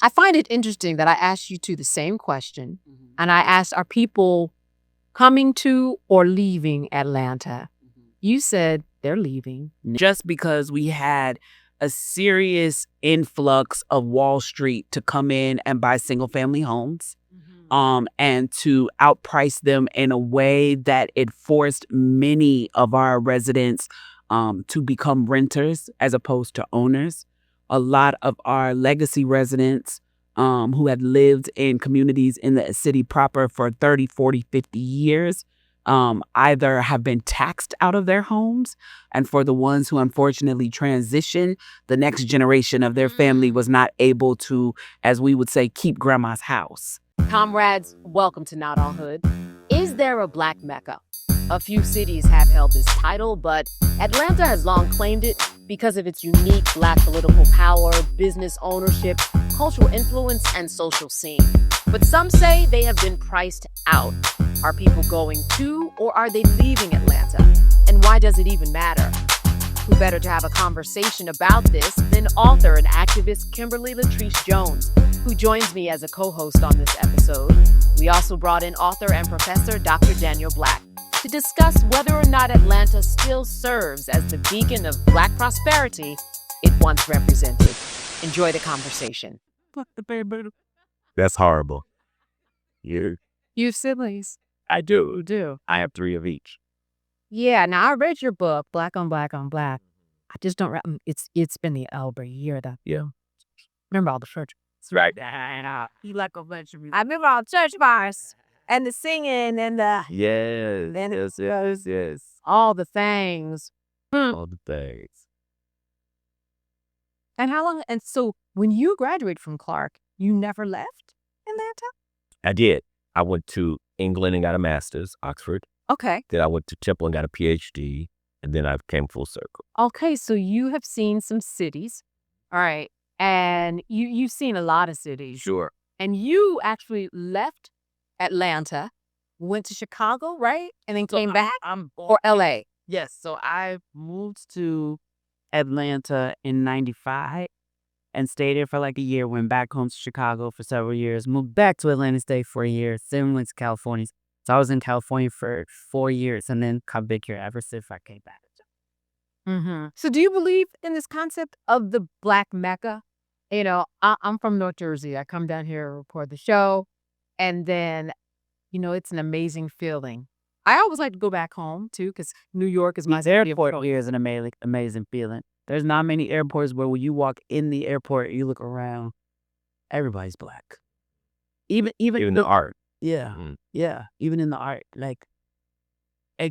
I find it interesting that I asked you two the same question, and I asked, are people coming to or leaving Atlanta? You said they're leaving. Just because we had a serious influx of Wall Street to come in and buy single-family homes, and to outprice them in a way that it forced many of our residents to become renters as opposed to owners. A lot of our legacy residents who had lived in communities in the city proper for 30, 40, 50 years either have been taxed out of their homes, and for the ones who unfortunately transition, the next generation of their family was not able to, as we would say, keep grandma's house. Comrades, welcome to Not All Hood. Is there a Black Mecca? A few cities have held this title, but Atlanta has long claimed it because of its unique Black political power, business ownership, cultural influence, and social scene. But some say they have been priced out. Are people going to, or are they leaving Atlanta? And why does it even matter? Who better to have a conversation about this than author and activist Kimberly Latrice Jones, who joins me as a co-host on this episode. We also brought in author and professor Dr. Daniel Black to discuss whether or not Atlanta still serves as the beacon of Black prosperity it once represented. Enjoy the conversation. That's horrible. You have siblings? I do. Do. I have 3 of each. Yeah, now I read your book, Black on Black on Black. I just don't, it's been the over a year that. Yeah. Remember all the church. That's right. You like a bunch of music. I remember all the church bars and the singing and the. Yes. All the things. All the things. And how long? And so when you graduated from Clark, you never left Atlanta? I did. I went to England and got a master's, Oxford. Okay. Then I went to Temple and got a PhD, and then I came full circle. Okay, so you have seen some cities. All right. And you've seen a lot of cities. Sure. And you actually left Atlanta, went to Chicago, right? And then came back? Or LA? Yes, so I moved to Atlanta in 95 and stayed there for like a year, went back home to Chicago for several years, moved back to Atlanta State for a year, then went to California. So I was in California for 4 years and then come back here ever since I came back. So do you believe in this concept of the Black Mecca? You know, I'm from North Jersey. I come down here to record the show. And then, you know, it's an amazing feeling. I always like to go back home, too, because New York is my airport here is an amazing feeling. There's not many airports where when you walk in the airport, you look around, everybody's Black. Even the art. Yeah, yeah. Even in the art. Like, I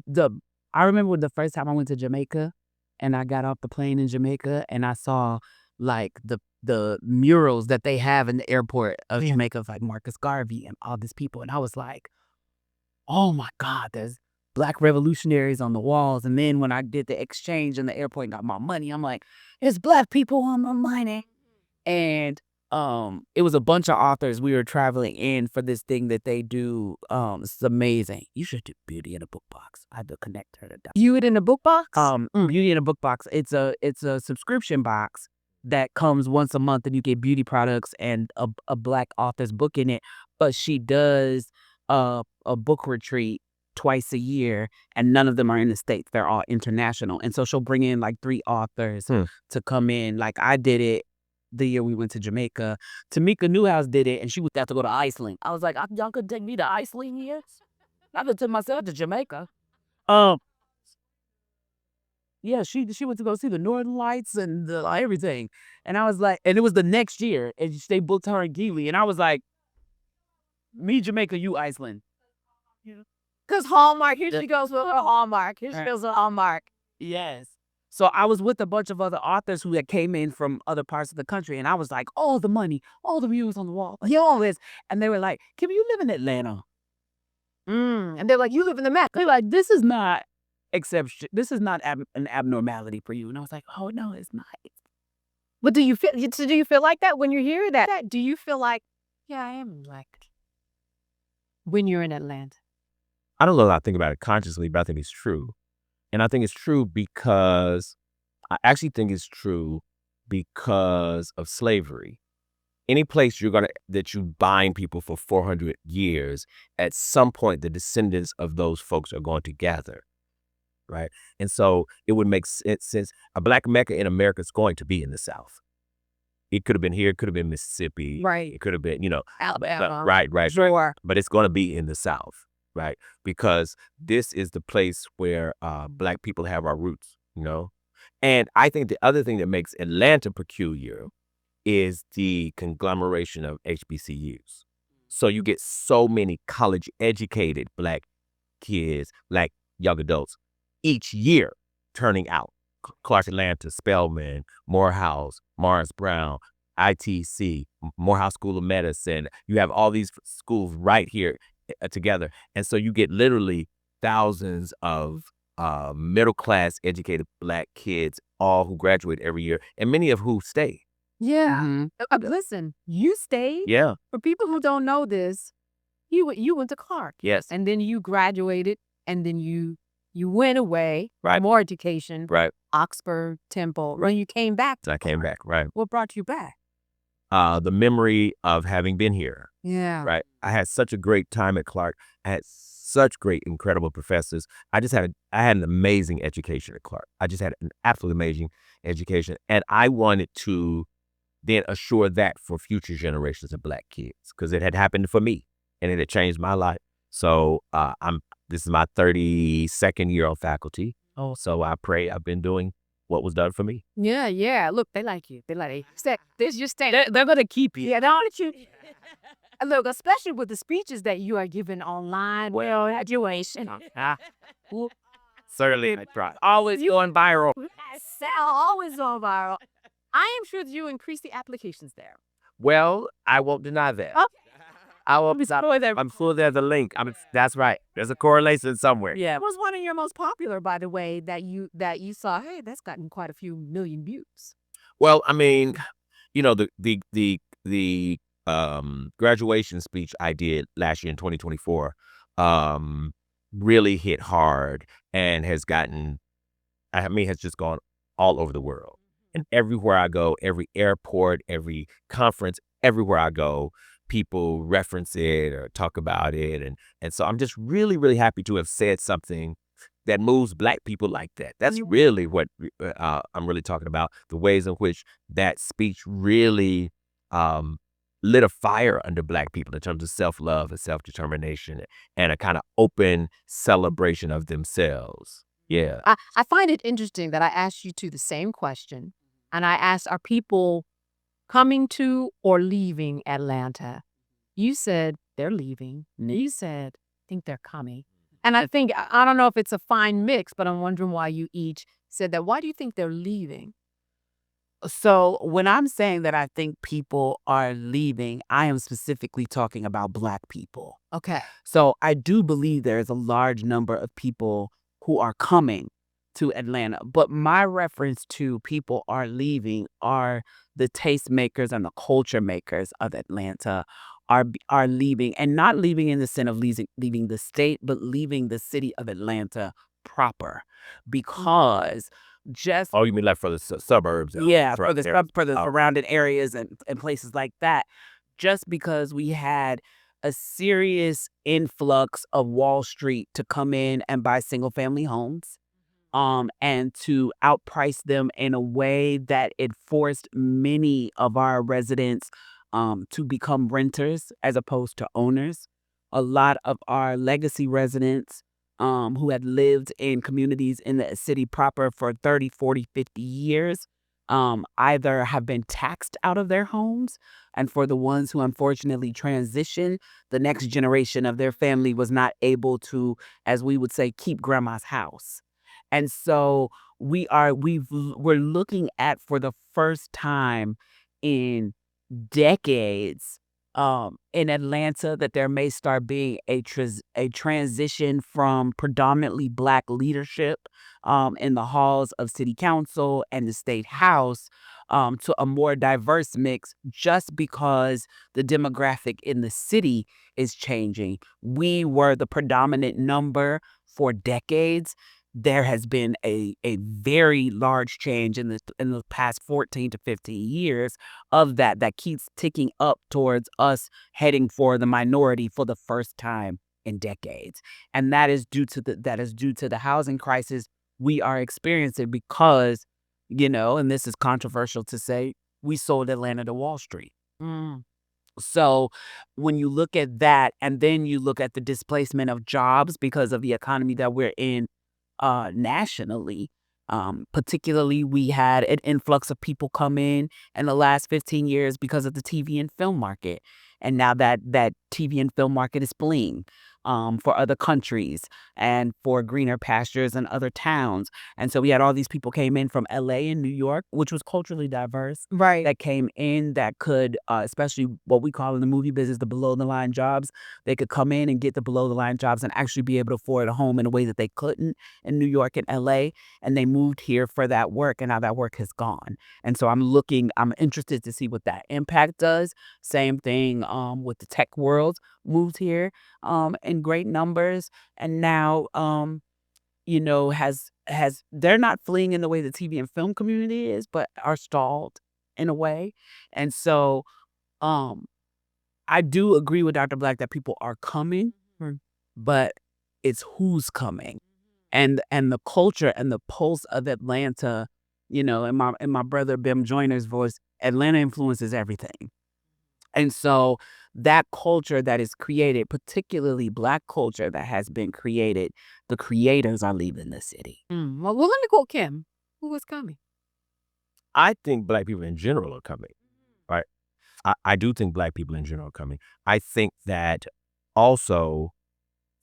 remember the first time I went to Jamaica and I got off the plane in Jamaica and I saw like the murals that they have in the airport of Jamaica of like Marcus Garvey and all these people. And I was like, oh my God, there's Black revolutionaries on the walls. And then when I did the exchange in the airport and got my money, I'm like, there's Black people on my money. And it was a bunch of authors. We were traveling in for this thing that they do. It's amazing. You should do Beauty in a Book Box. I had to connect her to that. Beauty in a Book Box? Beauty in a Book Box. It's a subscription box that comes once a month and you get beauty products and a Black author's book in it. But she does a book retreat twice a year and none of them are in the States. They're all international. And so she'll bring in like 3 authors to come in. Like I did it the year we went to Jamaica. Tamika Newhouse did it and she would have to go to Iceland. I was like, y'all could take me to Iceland here? I could take myself to Jamaica. Yeah, she went to go see the Northern Lights and everything. And I was like, and it was the next year and they booked her in Geely. And I was like, me Jamaica, you Iceland. Because Hallmark, here she goes with her Hallmark. Here she goes with Hallmark. Yes. So I was with a bunch of other authors who had came in from other parts of the country. And I was like, all the money, all the views on the wall, all this. And they were like, Kim, you live in Atlanta. And they're like, you live in the Mecca. They're like, this is not exception. This is not an abnormality for you. And I was like, oh, no, it's not. But do you feel like that when you're here? That do you feel like, yeah, I am Black when you're in Atlanta? I don't know how I think about it consciously, but I think it's true. And I think it's true because I actually think it's true because of slavery. any place that you bind people for 400 years, at some point the descendants of those folks are going to gather, right? And so it would make sense. A Black Mecca in America is going to be in the South. It could have been here, it could have been Mississippi, Right. it could have been, Alabama. right, Sure. but it's going to be in the South, right? Because this is the place where Black people have our roots, And I think the other thing that makes Atlanta peculiar is the conglomeration of HBCUs. So you get so many college-educated Black kids, Black young adults, each year turning out. Clark Atlanta, Spelman, Morehouse, Morris Brown, ITC, Morehouse School of Medicine. You have all these schools right here together. And so you get literally thousands of middle-class educated Black kids, all who graduate every year, and many of who stay. Yeah. Listen, you stayed. Yeah. For people who don't know this, you went to Clark. Yes. And then you graduated, and then you went away. Right. More education. Right. Oxford, Temple. When you came back. I came back, right. What brought you back? The memory of having been here. Yeah. Right. I had such a great time at Clark. I had such great, incredible professors. I had an amazing education at Clark. I just had an absolutely amazing education. And I wanted to then assure that for future generations of Black kids, because it had happened for me and it had changed my life. So this is my 32nd year on faculty. Oh, so I pray I've been doing what was done for me. Yeah. Look, they like you. They like you. This your stand. They're gonna keep you. Yeah, they want you. Look, especially with the speeches that you are giving online. Well, graduation. Certainly, I try. Always going viral. Always on viral. I am sure that you increase the applications there. Well, I won't deny that. Okay. I'm sure there's a link. That's right. There's a correlation somewhere. Yeah. It was one of your most popular, by the way, that you saw. Hey, that's gotten quite a few million views. Well, I mean, the graduation speech I did last year in 2024 really hit hard and has just gone all over the world. And everywhere I go, every airport, every conference, everywhere I go, people reference it or talk about it. And so I'm just really, really happy to have said something that moves Black people like that. That's really what I'm really talking about, the ways in which that speech really lit a fire under Black people in terms of self-love and self-determination and a kind of open celebration of themselves. Yeah. I find it interesting that I asked you the same question. And I asked, are people coming to or leaving Atlanta? You said they're leaving. You said, I think they're coming. And I think, I don't know if it's a fine mix, but I'm wondering why you each said that. Why do you think they're leaving? So when I'm saying that I think people are leaving, I am specifically talking about Black people. Okay. So I do believe there's a large number of people who are coming to Atlanta. But my reference to people are leaving are the tastemakers and the culture makers of Atlanta are leaving, and not leaving in the sense of leaving the state, but leaving the city of Atlanta proper, because just Oh, you mean like for the suburbs? yeah, for the surrounding areas and places like that. Just because we had a serious influx of Wall Street to come in and buy single family homes, and to outprice them in a way that it forced many of our residents to become renters as opposed to owners. A lot of our legacy residents who had lived in communities in the city proper for 30, 40, 50 years either have been taxed out of their homes, and for the ones who unfortunately transitioned, the next generation of their family was not able to, as we would say, keep grandma's house. And so we're looking at, for the first time in decades in Atlanta, that there may start being a transition from predominantly Black leadership in the halls of city council and the state house to a more diverse mix, just because the demographic in the city is changing. We were the predominant number for decades. there has been a very large change in the past 14 to 15 years of that keeps ticking up towards us heading for the minority for the first time in decades. And that is due to the housing crisis we are experiencing because, and this is controversial to say, we sold Atlanta to Wall Street. So when you look at that and then you look at the displacement of jobs because of the economy that we're in nationally, particularly we had an influx of people come in the last 15 years because of the TV and film market. And now that TV and film market is fleeing for other countries and for greener pastures and other towns. And so we had all these people came in from LA and New York, which was culturally diverse. Right. That came in that could, especially what we call in the movie business, the below the line jobs. They could come in and get the below the line jobs and actually be able to afford a home in a way that they couldn't in New York and LA. And they moved here for that work, and now that work has gone. And so I'm interested to see what that impact does. Same thing with the tech world moved here in great numbers, and now has they're not fleeing in the way the TV and film community is, but are stalled in a way. And so I do agree with Dr. Black that people are coming, but it's who's coming. And the culture and the pulse of Atlanta, in my brother Bim Joyner's voice, Atlanta influences everything. And so that culture that is created, particularly Black culture that has been created, the creators are leaving the city. Well, let me quote Kim. Who is coming? I think Black people in general are coming, right? I do think Black people in general are coming. I think that also,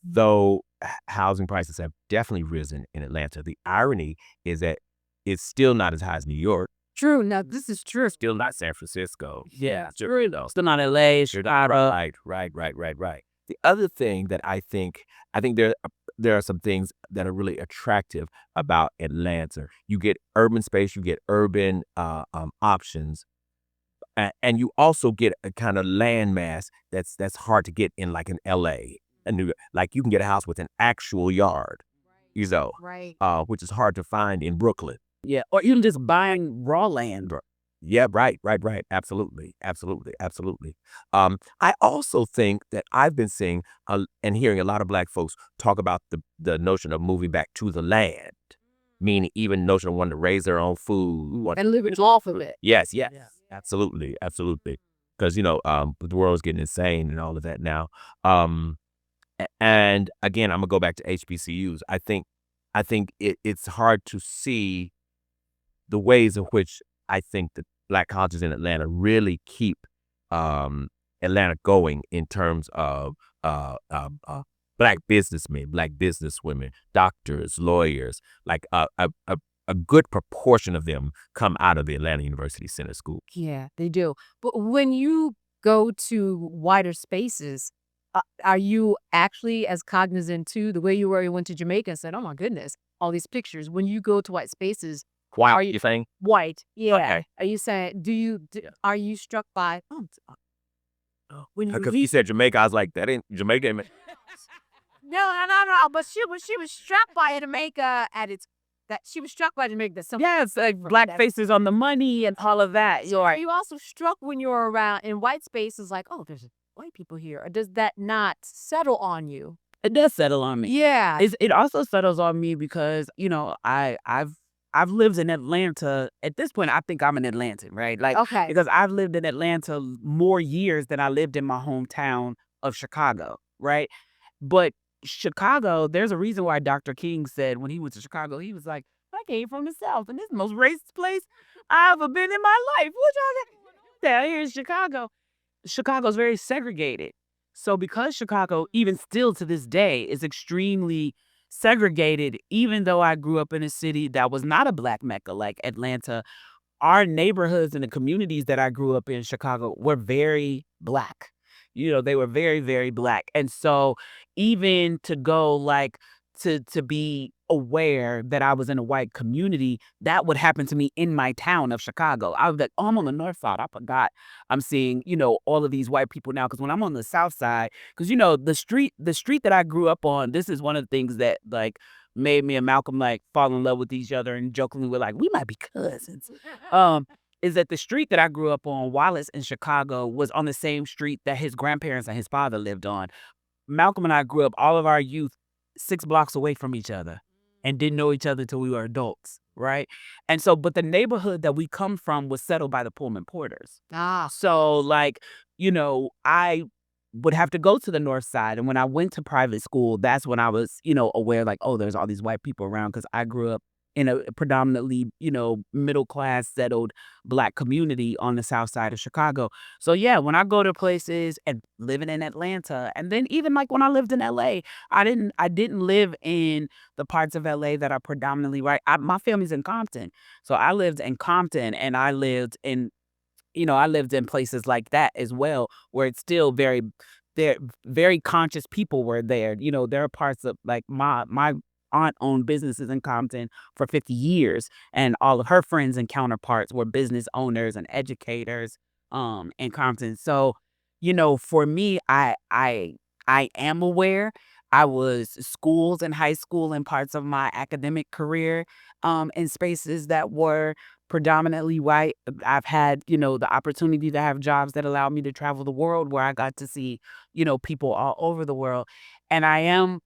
though housing prices have definitely risen in Atlanta, the irony is that it's still not as high as New York. True. Now, this is true. Still not San Francisco. Yeah, True though. still not LA, Chicago. Right. The other thing that I think there are some things that are really attractive about Atlanta. You get urban space, you get urban options, and you also get a kind of landmass that's hard to get in, like in LA and New York. Like you can get a house with an actual yard, Right. which is hard to find in Brooklyn. Yeah, or even just buying raw land. Yeah, right. Absolutely. I also think that I've been seeing and hearing a lot of Black folks talk about the notion of moving back to the land, meaning even notion of wanting to raise their own food. And living off of it. Yes. Absolutely. Because, the world's getting insane and all of that now. And again, I'm going to go back to HBCUs. I think it's hard to see the ways in which I think that Black colleges in Atlanta really keep Atlanta going in terms of Black businessmen, Black businesswomen, doctors, lawyers. Like a good proportion of them come out of the Atlanta University Center School. Yeah, they do. But when you go to wider spaces, are you actually as cognizant too, the way you were when you went to Jamaica and said, oh my goodness, all these pictures. When you go to white spaces, Why Are you saying? white, yeah. Okay. Are you saying, are you struck by, when you Because you said Jamaica, I was like, that ain't Jamaica. No, but she was struck by Jamaica she was struck by Jamaica that some Yes, like Black faces on the money and all of that. You're right. you also struck when you're around in white spaces like, oh, there's white people here. Or does that not settle on you? It does settle on me. Yeah. It also settles on me because, I've lived in Atlanta. At this point, I think I'm an Atlantan, right? Like, Okay. because I've lived in Atlanta more years than I lived in my hometown of Chicago, right? But Chicago, there's a reason why Dr. King said when he went to Chicago, he was like, I came from the South, and this is the most racist place I've ever been in my life. What y'all down here in Chicago? Chicago's very segregated. So because Chicago, even still to this day, is extremely segregated, even though I grew up in a city that was not a Black Mecca like Atlanta, our neighborhoods and the communities that I grew up in Chicago were very Black. They were very, very Black. And so even to go like to be aware that I was in a white community, that would happen to me in my town of Chicago. I was like, oh, I'm on the north side. I forgot I'm seeing, all of these white people now. Because when I'm on the south side, because, the street that I grew up on, this is one of the things that, like, made me and Malcolm like fall in love with each other, and jokingly we're like, we might be cousins. Is that the street that I grew up on, Wallace in Chicago, was on the same street that his grandparents and his father lived on. Malcolm and I grew up all of our youth 6 blocks away from each other and didn't know each other till we were adults, right? And so, but the neighborhood that we come from was settled by the Pullman Porters. So, like, I would have to go to the north side. And when I went to private school, that's when I was, aware, like, oh, there's all these white people around, because I grew up in a predominantly, middle class, settled Black community on the south side of Chicago. So yeah, when I go to places and living in Atlanta, and then even like when I lived in LA, I didn't live in the parts of LA that are predominantly white. My family's in Compton, so I lived in Compton, and I lived in places like that as well, where it's still very conscious people were there. There are parts of, like, my aunt owned businesses in Compton for 50 years, and all of her friends and counterparts were business owners and educators in Compton. So, for me, I am aware. I was schools in high school and parts of my academic career in spaces that were predominantly white. I've had, the opportunity to have jobs that allowed me to travel the world, where I got to see, people all over the world. And I am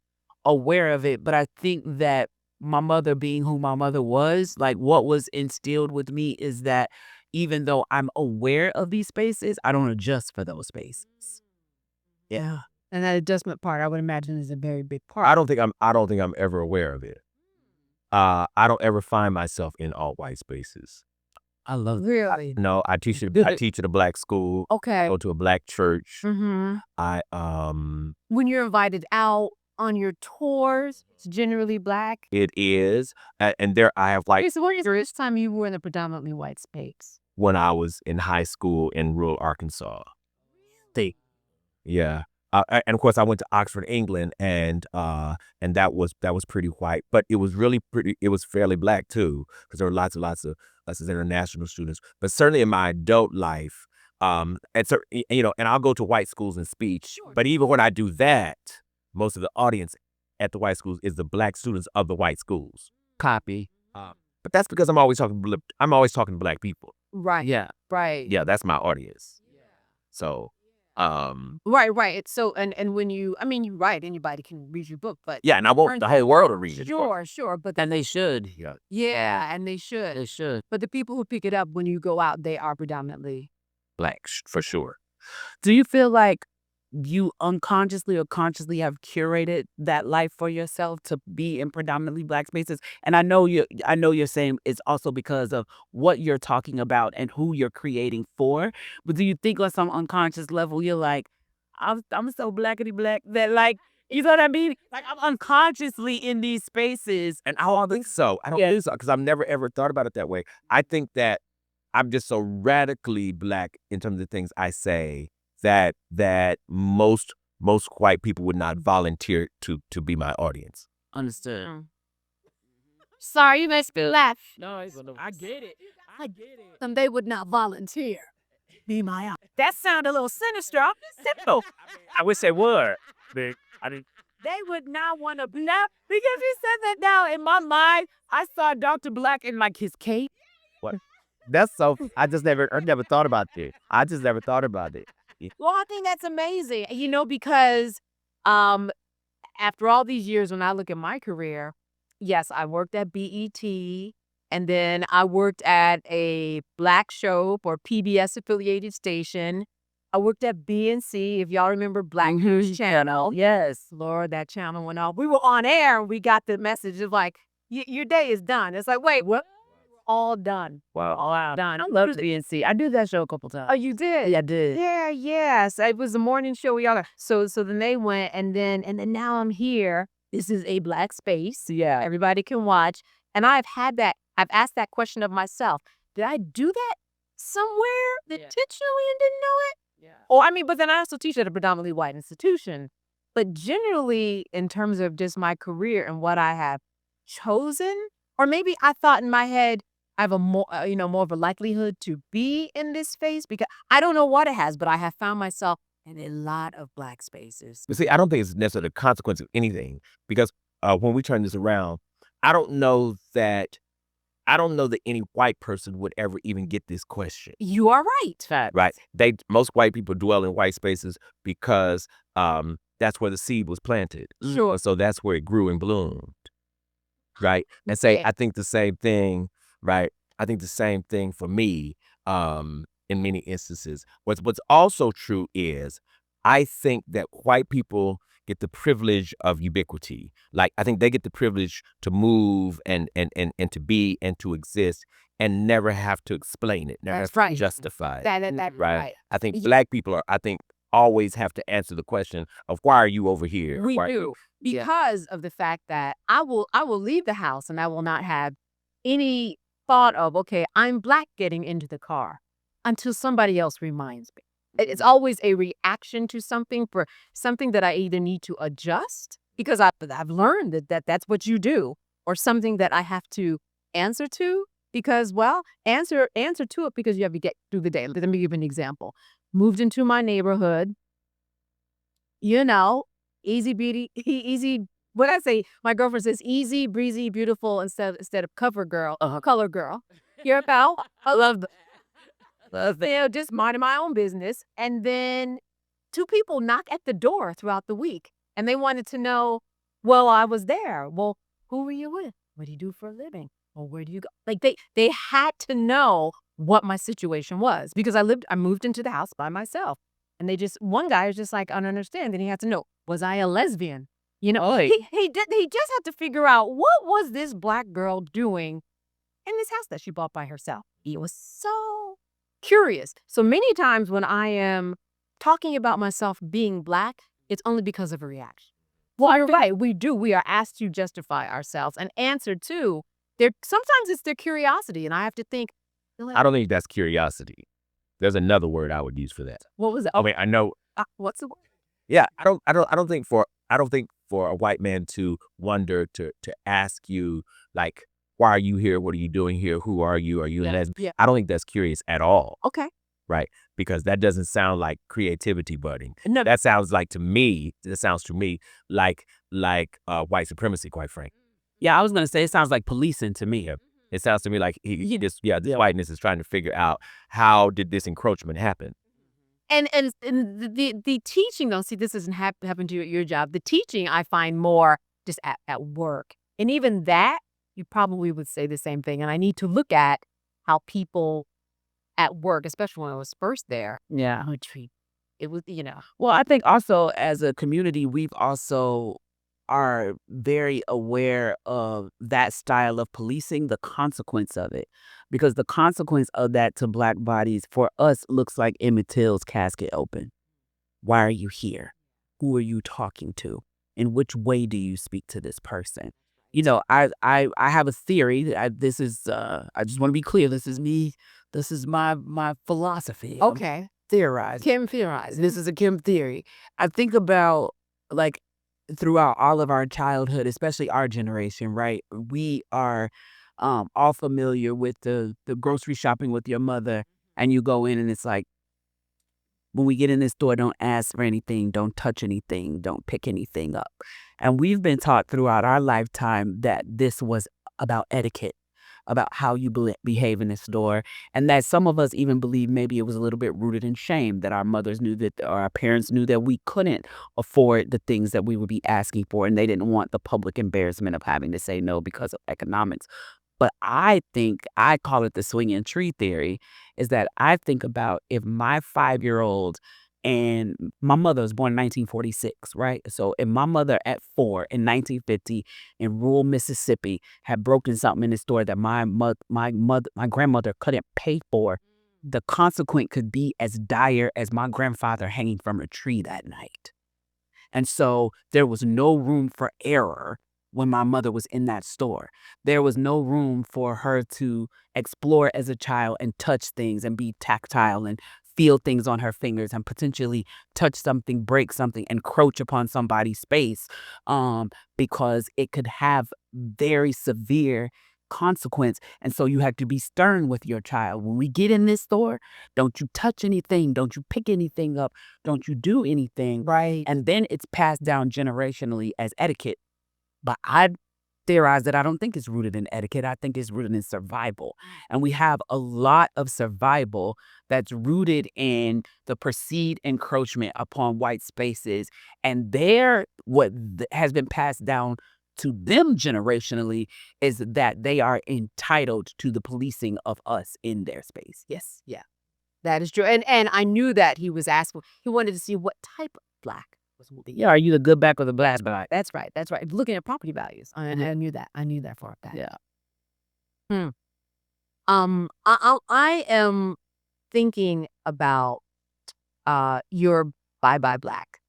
aware of it, but I think that my mother, being who my mother was, like, what was instilled with me is that even though I'm aware of these spaces, I don't adjust for those spaces. Yeah. And that adjustment part, I would imagine, is a very big part. I don't think I'm ever aware of it. I don't ever find myself in all white spaces. I love that. Really? No, I teach at a Black school. Okay. Go to a Black church. Mm-hmm. I When you're invited out on your tours, it's generally Black. It is, and there I have, like, So when was the first time you were in a predominantly white space? when I was in high school in rural Arkansas. Yeah. And of course, I went to Oxford, England, and that was pretty white, but it was really pretty. It was fairly Black too, because there were lots of international students. But certainly in my adult life, and so, and I'll go to white schools and speech. Sure. But even when I do that, most of the audience at the white schools is the Black students of the white schools. Copy. But that's because I'm always talking to Black people. Right. Yeah. Right. Yeah, that's my audience. So. Right. So, and when you're right, anybody can read your book, but Yeah, and I want the whole world to read it. Sure, but And they should. yeah, and they should. They should. But the people who pick it up when you go out, they are predominantly Black, for sure. Do you feel like you unconsciously or consciously have curated that life for yourself to be in predominantly Black spaces? And I know you're saying it's also because of what you're talking about and who you're creating for. But do you think on some unconscious level you're like, I'm so blackety black that, like, you know what I mean? Like, I'm unconsciously in these spaces. And I don't think so. I don't think so, because I've never ever thought about it that way. I think that I'm just so radically Black in terms of the things I say that most white people would not volunteer to be my audience. Understood. Sorry, you must be laugh. No, I get it. And they would not volunteer. Be my audience. That sounded a little sinister. I'm just simple. I wish they would. They would not want to black, because you said that. Now in my mind, I saw Dr. Black in, like, his cape. What? That's so. I never thought about it. I just never thought about it. Well, I think that's amazing, because after all these years, when I look at my career, yes, I worked at BET, and then I worked at a Black show or PBS affiliated station. I worked at BNC, if y'all remember Black News Channel. Yes. Lord, that channel went off. We were on air, and we got the message of, like, your day is done. It's like, wait, what? All done. Wow. All done. I love BNC. I do that show a couple times. Oh, you did? Yeah, I did. Yeah, yes. It was a morning show. We all so then they went, and then now I'm here. This is a Black space. Yeah. Everybody can watch. And I've asked that question of myself. Did I do that somewhere intentionally and didn't know it? Yeah. But then I also teach at a predominantly white institution. But generally, in terms of just my career and what I have chosen, or maybe I thought in my head, I have a more of a likelihood to be in this space, because I don't know what it has, but I have found myself in a lot of Black spaces. But see, I don't think it's necessarily a consequence of anything, because when we turn this around, I don't know that any white person would ever even get this question. You are right. Right? Most white people dwell in white spaces because that's where the seed was planted. Sure. So that's where it grew and bloomed. Right? And say, I think the same thing, right? I think the same thing for me in many instances. What's also true is I think that white people get the privilege of ubiquity. Like, I think they get the privilege to move and to be and to exist and never have to explain it, never have to justify it. That's right. I think Black people always have to answer the question of why are you over here? We Why- do, because of the fact that I will leave the house and I will not have any thought of, okay, I'm Black getting into the car until somebody else reminds me. It's always a reaction to something, for something that I either need to adjust because I've learned that that's what you do, or something that I have to answer to because, well, answer to it because you have to get through the day. Let me give you an example. Moved into my neighborhood, easy beauty, easy. What I say, my girlfriend says easy, breezy, beautiful instead of cover girl, color girl. You're about, I love just minding my own business. And then 2 people knock at the door throughout the week and they wanted to know, well, I was there. Well, who were you with? What do you do for a living? Well, where do you go? Like they had to know what my situation was because I moved into the house by myself. And one guy was just like, I don't understand. Then he had to know, was I a lesbian? He just had to figure out what was this Black girl doing in this house that she bought by herself. He was so curious. So many times when I am talking about myself being Black, it's only because of a reaction. Well, you're right. We do. We are asked to justify ourselves and answer to sometimes it's their curiosity. And I have to think. I don't think that's curiosity. There's another word I would use for that. What was it? I mean, I know. What's the word? Yeah, I don't think for a white man to wonder to ask you like, why are you here? What are you doing here? Who are you? Are you a lesbian? Yeah. I don't think that's curious at all. Okay. Right? Because that doesn't sound like creativity budding. No. That sounds to me like white supremacy, quite frankly. Yeah, I was gonna say it sounds like policing to me. It sounds to me like this whiteness is trying to figure out how did this encroachment happen. And the teaching, though, see, this doesn't happen to you at your job. The teaching I find more just at work. And even that, you probably would say the same thing. And I need to look at how people at work, especially when I was first there, would treat. It was, Well, I think also as a community, we've also are very aware of that style of policing, the consequence of it. Because the consequence of that to Black bodies for us looks like Emmett Till's casket open. Why are you here? Who are you talking to? In which way do you speak to this person? I have a theory. I just want to be clear. This is me. This is my philosophy. okay. Theorize. Kim theorized. This is a Kim theory. I think about like throughout all of our childhood, especially our generation, right? We are all familiar with the grocery shopping with your mother, and you go in and it's like, when we get in this store, don't ask for anything, don't touch anything, don't pick anything up. And we've been taught throughout our lifetime that this was about etiquette, about how you behave in the store, and that some of us even believe maybe it was a little bit rooted in shame, that our mothers knew that, or our parents knew that we couldn't afford the things that we would be asking for, and they didn't want the public embarrassment of having to say no because of economics. But I think, I call it the swinging tree theory, is that I think about if my 5-year-old, and my mother was born in 1946, right? So if my mother at 4 in 1950 in rural Mississippi had broken something in the store that my grandmother couldn't pay for, the consequence could be as dire as my grandfather hanging from a tree that night. And so there was no room for error when my mother was in that store. There was no room for her to explore as a child and touch things and be tactile and feel things on her fingers and potentially touch something, break something, encroach upon somebody's space, because it could have very severe consequence. And so you have to be stern with your child. When we get in this store, don't you touch anything, don't you pick anything up, don't you do anything. Right. And then it's passed down generationally as etiquette. But I theorize that I don't think it's rooted in etiquette. I think it's rooted in survival. And we have a lot of survival that's rooted in the perceived encroachment upon white spaces. And has been passed down to them generationally is that they are entitled to the policing of us in their space. Yes, yeah, that is true. And I knew that he was asking. He wanted to see what type of black was moving. Yeah, are you the good black or the black black? That's right. That's right. Looking at property values, I knew that. I knew that for a fact. Yeah. I am thinking about your Bye Bye Black,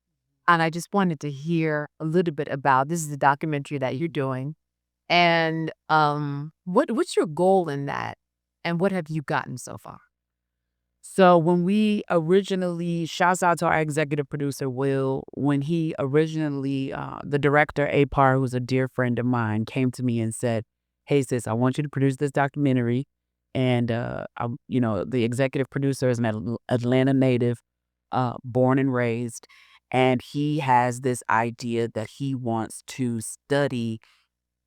and I just wanted to hear a little bit about this. Is a documentary that you're doing, and what's your goal in that, and what have you gotten so far? So when we originally, shouts out to our executive producer, Will, when he originally, the director, Apar, who's a dear friend of mine, came to me and said, hey, sis, I want you to produce this documentary. And, the executive producer is an Atlanta native, born and raised. And he has this idea that he wants to study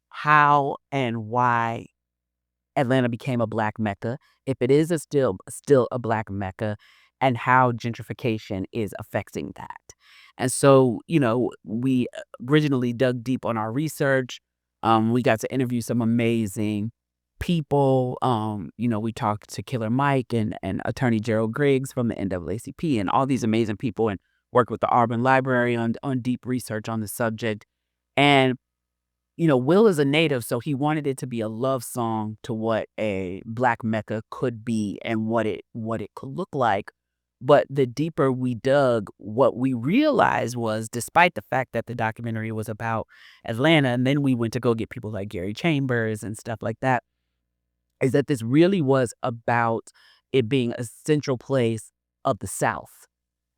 how and why Atlanta became a Black Mecca, if it is still a Black Mecca, and how gentrification is affecting that. And so, we originally dug deep on our research. We got to interview some amazing people. We talked to Killer Mike and attorney Gerald Griggs from the NAACP and all these amazing people, and worked with the Auburn Library on deep research on the subject. And Will is a native, so he wanted it to be a love song to what a Black Mecca could be and what it could look like. But the deeper we dug, what we realized was, despite the fact that the documentary was about Atlanta, and then we went to go get people like Gary Chambers and stuff like that, is that this really was about it being a central place of the South,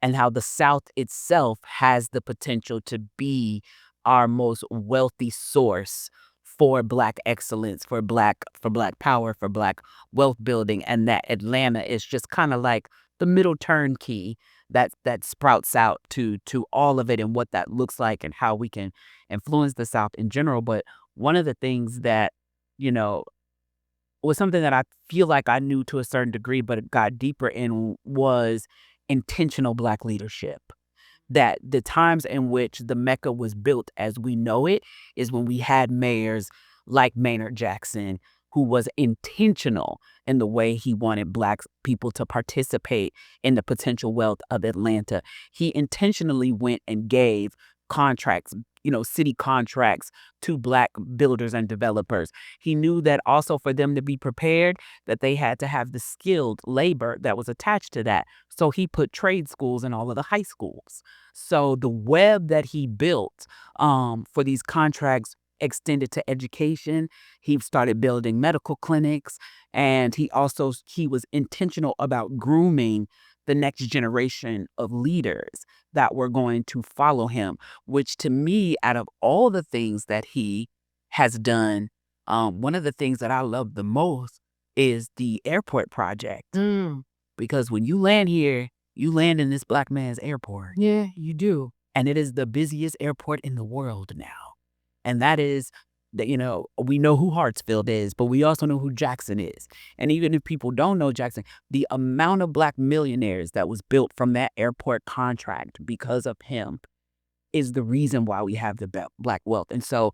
and how the South itself has the potential to be our most wealthy source for Black excellence, for Black power, for Black wealth building, and that Atlanta is just kind of like the middle turnkey that sprouts out to all of it and what that looks like and how we can influence the South in general. But one of the things that was something that I feel like I knew to a certain degree, but it got deeper in, was intentional Black leadership. That the times in which the Mecca was built as we know it is when we had mayors like Maynard Jackson, who was intentional in the way he wanted Black people to participate in the potential wealth of Atlanta. He intentionally went and gave contracts, city contracts to Black builders and developers. He knew that also for them to be prepared, that they had to have the skilled labor that was attached to that. So he put trade schools in all of the high schools. So the web that he built for these contracts extended to education. He started building medical clinics, and he was intentional about grooming the next generation of leaders that were going to follow him, which to me, out of all the things that he has done, one of the things that I love the most is the airport project. Because when you land here, you land in this Black man's airport. Yeah, you do. And it is the busiest airport in the world now. And that is, we know who Hartsfield is, but we also know who Jackson is. And even if people don't know Jackson, the amount of Black millionaires that was built from that airport contract because of him is the reason why we have the Black wealth. And so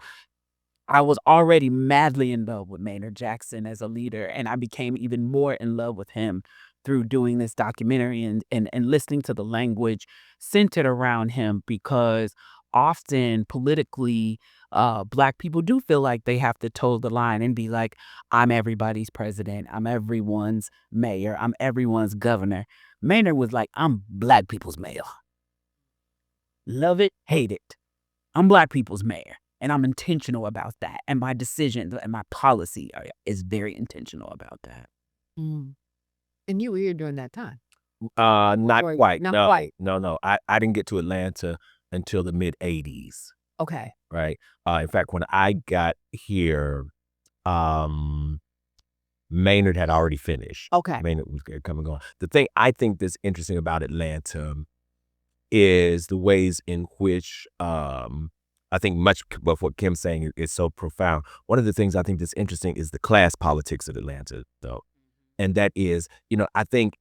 I was already madly in love with Maynard Jackson as a leader, and I became even more in love with him through doing this documentary and listening to the language centered around him, because often politically, Black people do feel like they have to toe the line and be like, I'm everybody's president, I'm everyone's mayor, I'm everyone's governor. Maynard was like, I'm Black people's mayor. Love it, hate it. I'm Black people's mayor, and I'm intentional about that. And my decisions and my policy is very intentional about that. And you were here during that time? Not Or quite. not No, quite. no. I didn't get to Atlanta until the mid '80s. Okay. Right. In fact, when I got here, Maynard had already finished. Okay. Maynard was coming on. The thing I think that's interesting about Atlanta is the ways in which I think much of what Kim's saying is so profound. One of the things I think that's interesting is the class politics of Atlanta, though. And that is, I think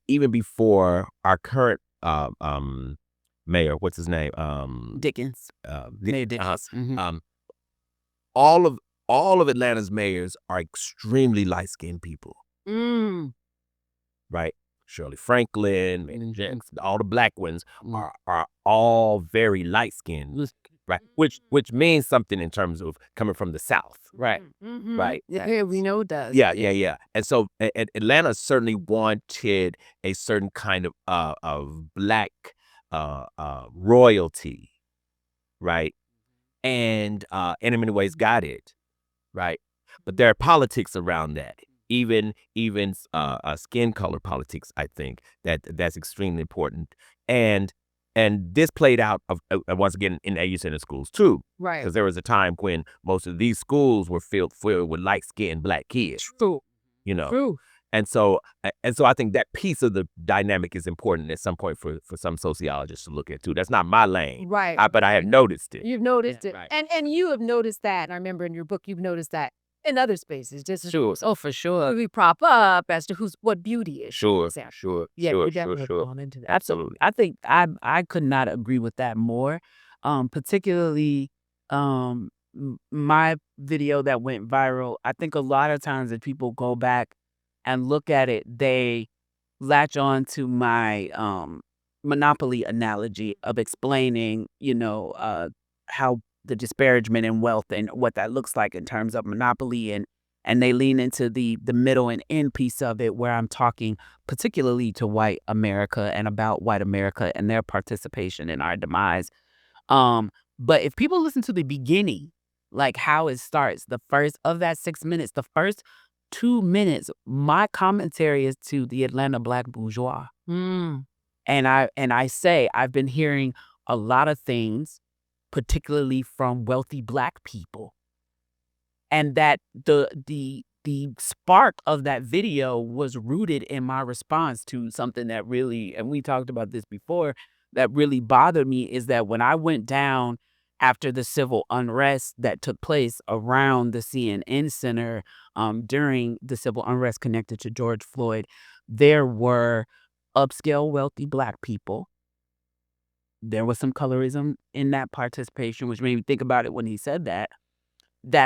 even before our current mayor, what's his name? Dickens. Mayor Dickens. All of Atlanta's mayors are extremely light-skinned people. Right? Shirley Franklin, Maynard Jackson, all the black ones are all very light-skinned. Right, which means something in terms of coming from the South, right? Right. Yeah, we know it does. Yeah. And so Atlanta certainly wanted a certain kind of black royalty, right? And in many ways got it, right? But there are politics around that. Even skin color politics, I think that's extremely important. And this played out once again in AU Center schools too, Right. because there was a time when most of these schools were filled with light-skinned black kids. True. True. And so I think that piece of the dynamic is important at some point for some sociologists to look at too. That's not my lane, Right. but I have noticed it. You've noticed it, Right. and you have noticed that. And I remember in your book you've noticed that in other spaces. Just Sure. Oh, for sure. we prop up as to what beauty is. Sure. Exactly. Yeah, we definitely have gone into that. Absolutely. I think I could not agree with that more. Particularly my video that went viral. I think a lot of times if people go back and look at it, they latch on to my monopoly analogy of explaining, how the disparagement in wealth and what that looks like in terms of monopoly, and they lean into the middle and end piece of it, where I'm talking particularly to white America and about white America and their participation in our demise. But if people listen to the beginning, like how it starts, the first of that 6 minutes, the first 2 minutes, my commentary is to the Atlanta black bourgeois. And I say I've been hearing a lot of things, particularly from wealthy black people, and that the spark of that video was rooted in my response to something that really, and we talked about this before, that really bothered me, is that when I went down after the civil unrest that took place around the CNN Center during the civil unrest connected to George Floyd, there were upscale wealthy black people. There was some colorism in that participation, which made me think about it when he said that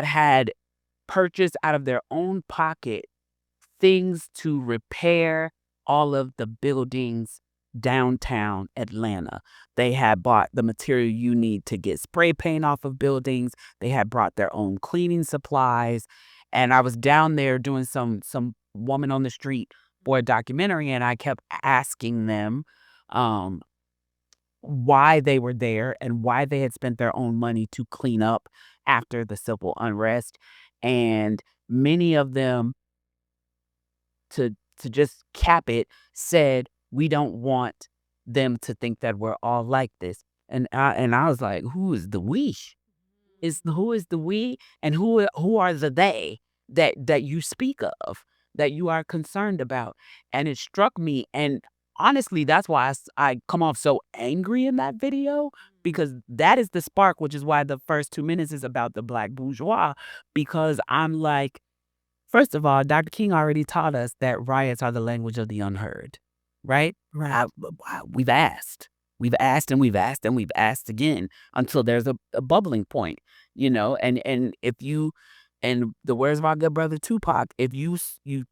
had purchased out of their own pocket things to repair all of the buildings downtown Atlanta. They had bought the material you need to get spray paint off of buildings. They had brought their own cleaning supplies. And I was down there doing some woman on the street for a documentary, and I kept asking them why they were there and why they had spent their own money to clean up after the civil unrest. And many of them, to just cap it, said, we don't want them to think that we're all like this. And I was like, who is the we? Who is the we, and who are the they that you speak of, that you are concerned about? And it struck me, and honestly, that's why I come off so angry in that video, because that is the spark, which is why the first 2 minutes is about the black bourgeois, because I'm like, first of all, Dr. King already taught us that riots are the language of the unheard, right? We've asked and we've asked and we've asked again until there's a bubbling point, and if you, and the words of our good brother Tupac, if you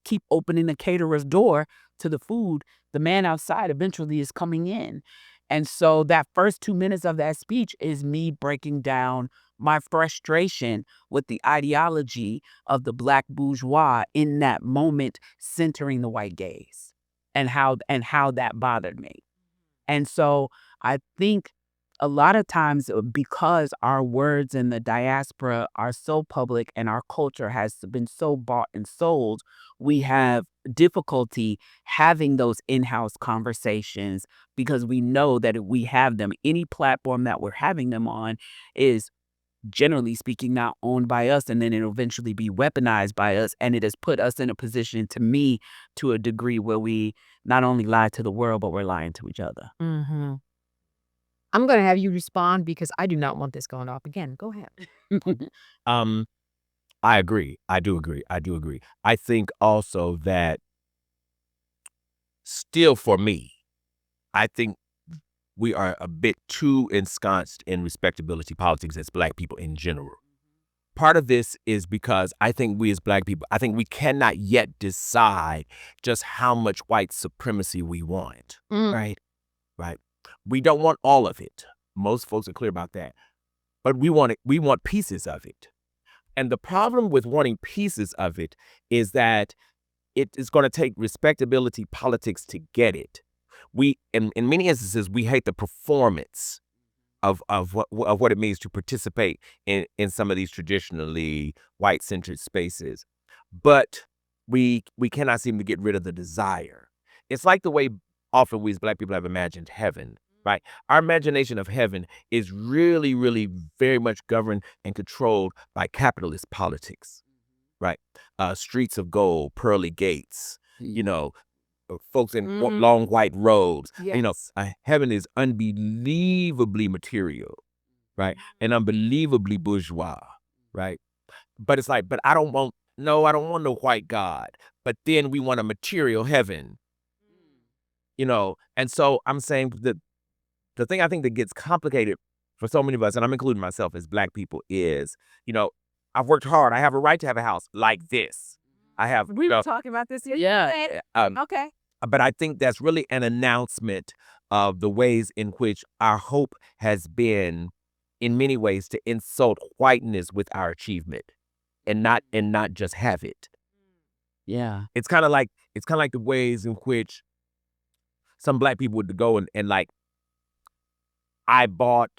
keep opening the caterer's door to the food, the man outside eventually is coming in. And so that first 2 minutes of that speech is me breaking down my frustration with the ideology of the black bourgeois in that moment, centering the white gaze, and how that bothered me. And so I think a lot of times, because our words in the diaspora are so public and our culture has been so bought and sold, we have difficulty having those in-house conversations, because we know that if we have them, any platform that we're having them on is, generally speaking, not owned by us, and then it'll eventually be weaponized by us. And it has put us in a position, to me, to a degree where we not only lie to the world, but we're lying to each other. I'm going to have you respond because I do not want this going off again. Go ahead. I agree. I do agree. I think also that still for me, I think we are a bit too ensconced in respectability politics as Black people in general. Part of this is because I think we as Black people, I think we cannot yet decide just how much white supremacy we want. Right. We don't want all of it. Most folks are clear about that. But we want pieces of it. And the problem with wanting pieces of it is that it is going to take respectability politics to get it. We, in many instances, we hate the performance of what it means to participate in some of these traditionally white-centered spaces. But we cannot seem to get rid of the desire. It's like the way often we as Black people have imagined heaven, right? Our imagination of heaven is really, really very much governed and controlled by capitalist politics, right? Streets of gold, pearly gates, folks in long white robes. Yes. Heaven is unbelievably material, right? And unbelievably bourgeois, right? But it's like, but I don't want no white God. But then we want a material heaven, And so I'm saying that the thing I think that gets complicated for so many of us, and I'm including myself as Black people, is, I've worked hard. I have a right to have a house like this. I have. We were talking about this yesterday. Okay. But I think that's really an announcement of the ways in which our hope has been, in many ways, to insult whiteness with our achievement, and not just have it. Yeah. It's kind of like the ways in which some Black people would go and like, I bought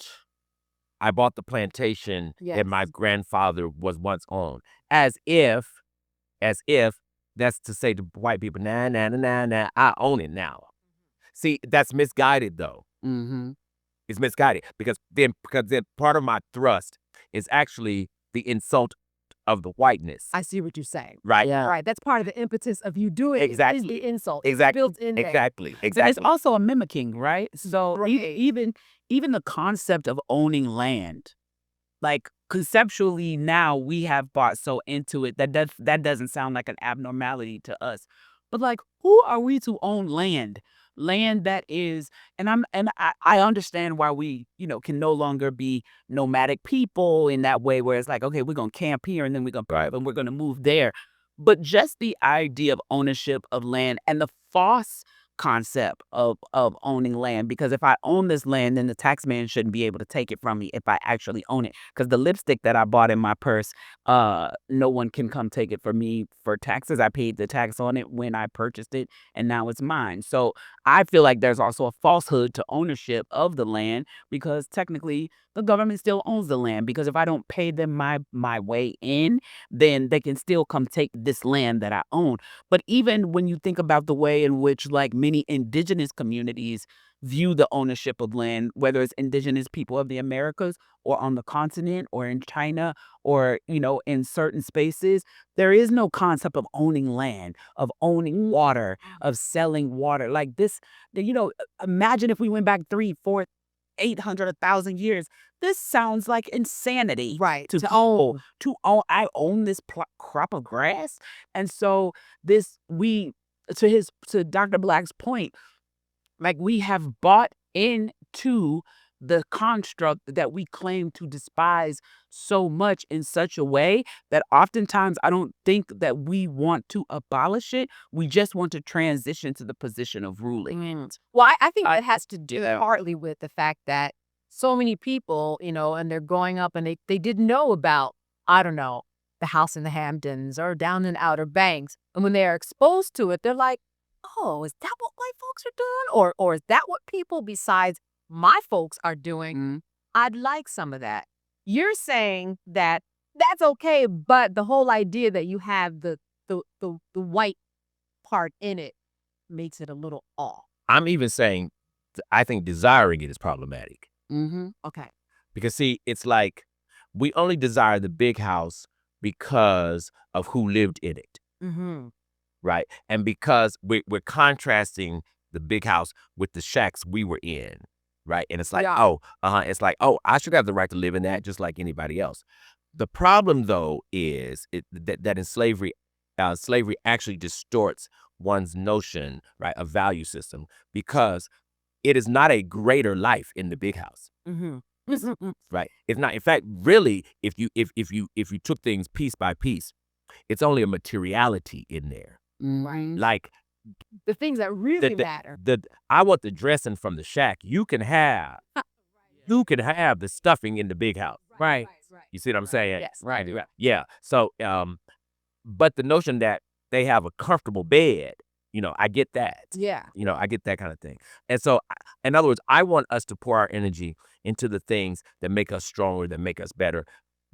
the plantation that my grandfather was once on, as if that's to say to white people, nah, I own it now. See, that's misguided though. It's misguided because then part of my thrust is actually the insult of the whiteness. I see what you're saying. Right. Yeah. Right. That's part of the impetus of you doing it. Exactly. Is the insult. Exactly. It's built in there. Exactly. And it's also a mimicking, right? So Right. even the concept of owning land, like conceptually now we have bought so into it that doesn't sound like an abnormality to us. But like, who are we to own land? Land that is, and I understand why we, can no longer be nomadic people in that way where it's like, okay, we're gonna camp here and then we're gonna move there. But just the idea of ownership of land and the false concept of owning land, because if I own this land, then the tax man shouldn't be able to take it from me if I actually own it. Because the lipstick that I bought in my purse, no one can come take it from me for taxes. I paid the tax on it when I purchased it, and now it's mine. So I feel like there's also a falsehood to ownership of the land, because technically the government still owns the land, because if I don't pay them my way in, then they can still come take this land that I own. But even when you think about the way in which like many indigenous communities view the ownership of land, whether it's indigenous people of the Americas or on the continent or in China or, in certain spaces, there is no concept of owning land, of owning water, of selling water. Like this, imagine if we went back 3, 4, 800, 1,000 years. This sounds like insanity. Right. To own. I own this crop of grass. And so to Dr. Black's point, like we have bought into the construct that we claim to despise so much in such a way that oftentimes I don't think that we want to abolish it. We just want to transition to the position of ruling. Well, I think that has to do partly with the fact that so many people, and they're growing up and they didn't know about, I don't know, the house in the Hamptons or down in Outer Banks. And when they're exposed to it, they're like, oh, is that what white folks are doing? Or is that what people besides my folks are doing? I'd like some of that. You're saying that that's okay, but the whole idea that you have the white part in it makes it a little off. I'm even saying, I think desiring it is problematic. Okay. Because see, it's like we only desire the big house because of who lived in it. Right. And because we're contrasting the big house with the shacks we were in. right? And it's like, Yeah. it's like, I should have the right to live in that just like anybody else. The problem, though, is that in slavery, slavery actually distorts one's notion, right, of value system, because it is not a greater life in the big house, Mm-hmm. right? It's not. In fact, really, if you took things piece by piece, it's only a materiality in there. Right. Like The things that really matter. I want the dressing from the shack. You can have the stuffing in the big house. Right. You see what I'm saying? Yes. Right. Yeah. So, but the notion that they have a comfortable bed, I get that. Yeah. I get that kind of thing. And so, in other words, I want us to pour our energy into the things that make us stronger, that make us better,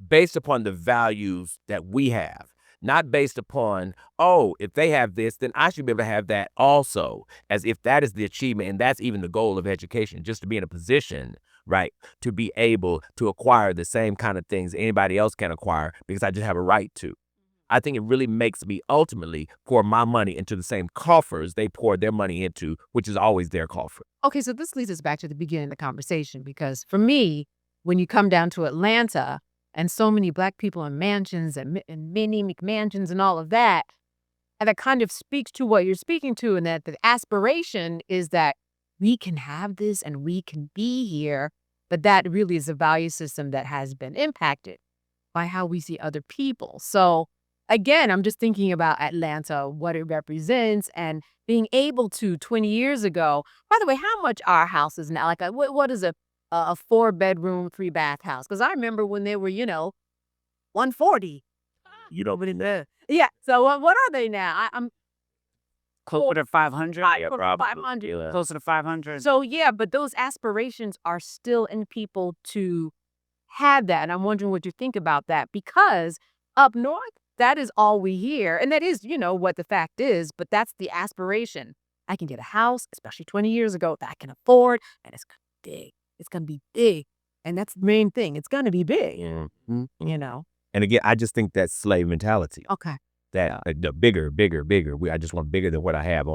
based upon the values that we have, not based upon, if they have this, then I should be able to have that also, as if that is the achievement. And that's even the goal of education, just to be in a position, right, to be able to acquire the same kind of things anybody else can acquire because I just have a right to. I think it really makes me ultimately pour my money into the same coffers they pour their money into, which is always their coffer. Okay, so this leads us back to the beginning of the conversation, because for me, when you come down to Atlanta and so many Black people in mansions and mini McMansions and all of that, and that kind of speaks to what you're speaking to, and that the aspiration is that we can have this and we can be here, but that really is a value system that has been impacted by how we see other people. So again, I'm just thinking about Atlanta, what it represents, and being able to 20 years ago. By the way, how much are houses now? Like, what is a 4-bedroom, 3-bath house? Because I remember when they were, 140. You know what it is? Yeah. So what are they now? I'm Closer to 500. Yeah, probably. 500. Yeah. Closer to 500. So yeah, but those aspirations are still in people to have that, and I'm wondering what you think about that, because up north, that is all we hear. And that is, what the fact is, but that's the aspiration. I can get a house, especially 20 years ago, that I can afford, and it's going to be big. It's going to be big. And that's the main thing. It's going to be big, And again, I just think that's slave mentality. Okay. That the bigger. I just want bigger than what I have.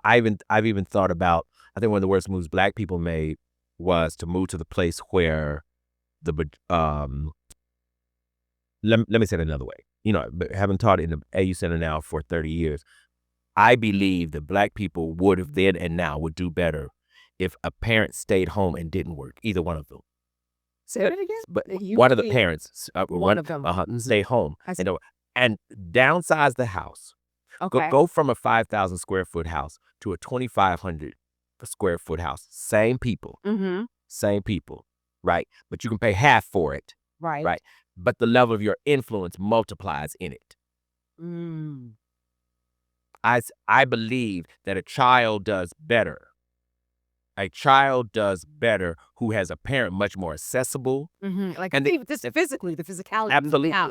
I've even thought about, I think one of the worst moves Black people made was to move to the place where let me say it another way. Having taught in the AU Center now for 30 years, I believe that Black people would have then and now would do better if a parent stayed home and didn't work, either one of them. Say it again? But one of the parents, one of them. stay home I see. and downsize the house. Okay. Go from a 5,000 square foot house to a 2,500 square foot house. Same people, right? But you can pay half for it. Right. But the level of your influence multiplies in it. I believe that a child does better. A child does better who has a parent much more accessible. Like, and physically, the physicality.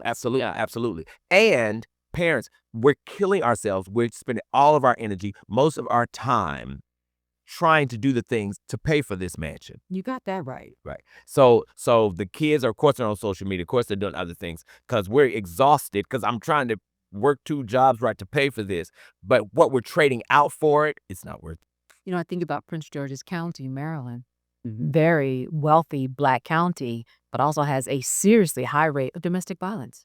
Absolutely. And parents, we're killing ourselves. We're spending all of our energy, most of our time, trying to do the things to pay for this mansion. You got that right. Right. So the kids are, of course, they're on social media. Of course, they're doing other things because we're exhausted, because I'm trying to work 2 jobs, right, to pay for this. But what we're trading out for it, it's not worth it. I think about Prince George's County, Maryland. Very wealthy Black county, but also has a seriously high rate of domestic violence.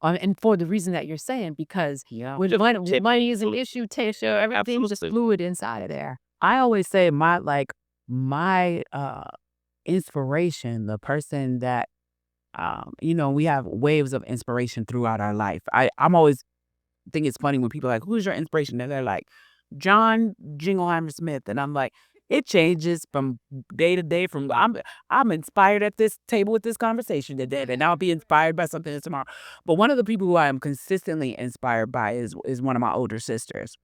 And for the reason that you're saying, because when money is an issue, Tasha, everything's just fluid inside of there. I always say my inspiration, the person that, we have waves of inspiration throughout our life. I'm always think it's funny when people are like, who's your inspiration? And they're like, John Jingleheimer Smith. And I'm like, it changes from day to day. I'm inspired at this table with this conversation today, and I'll be inspired by something tomorrow. But one of the people who I am consistently inspired by is one of my older sisters.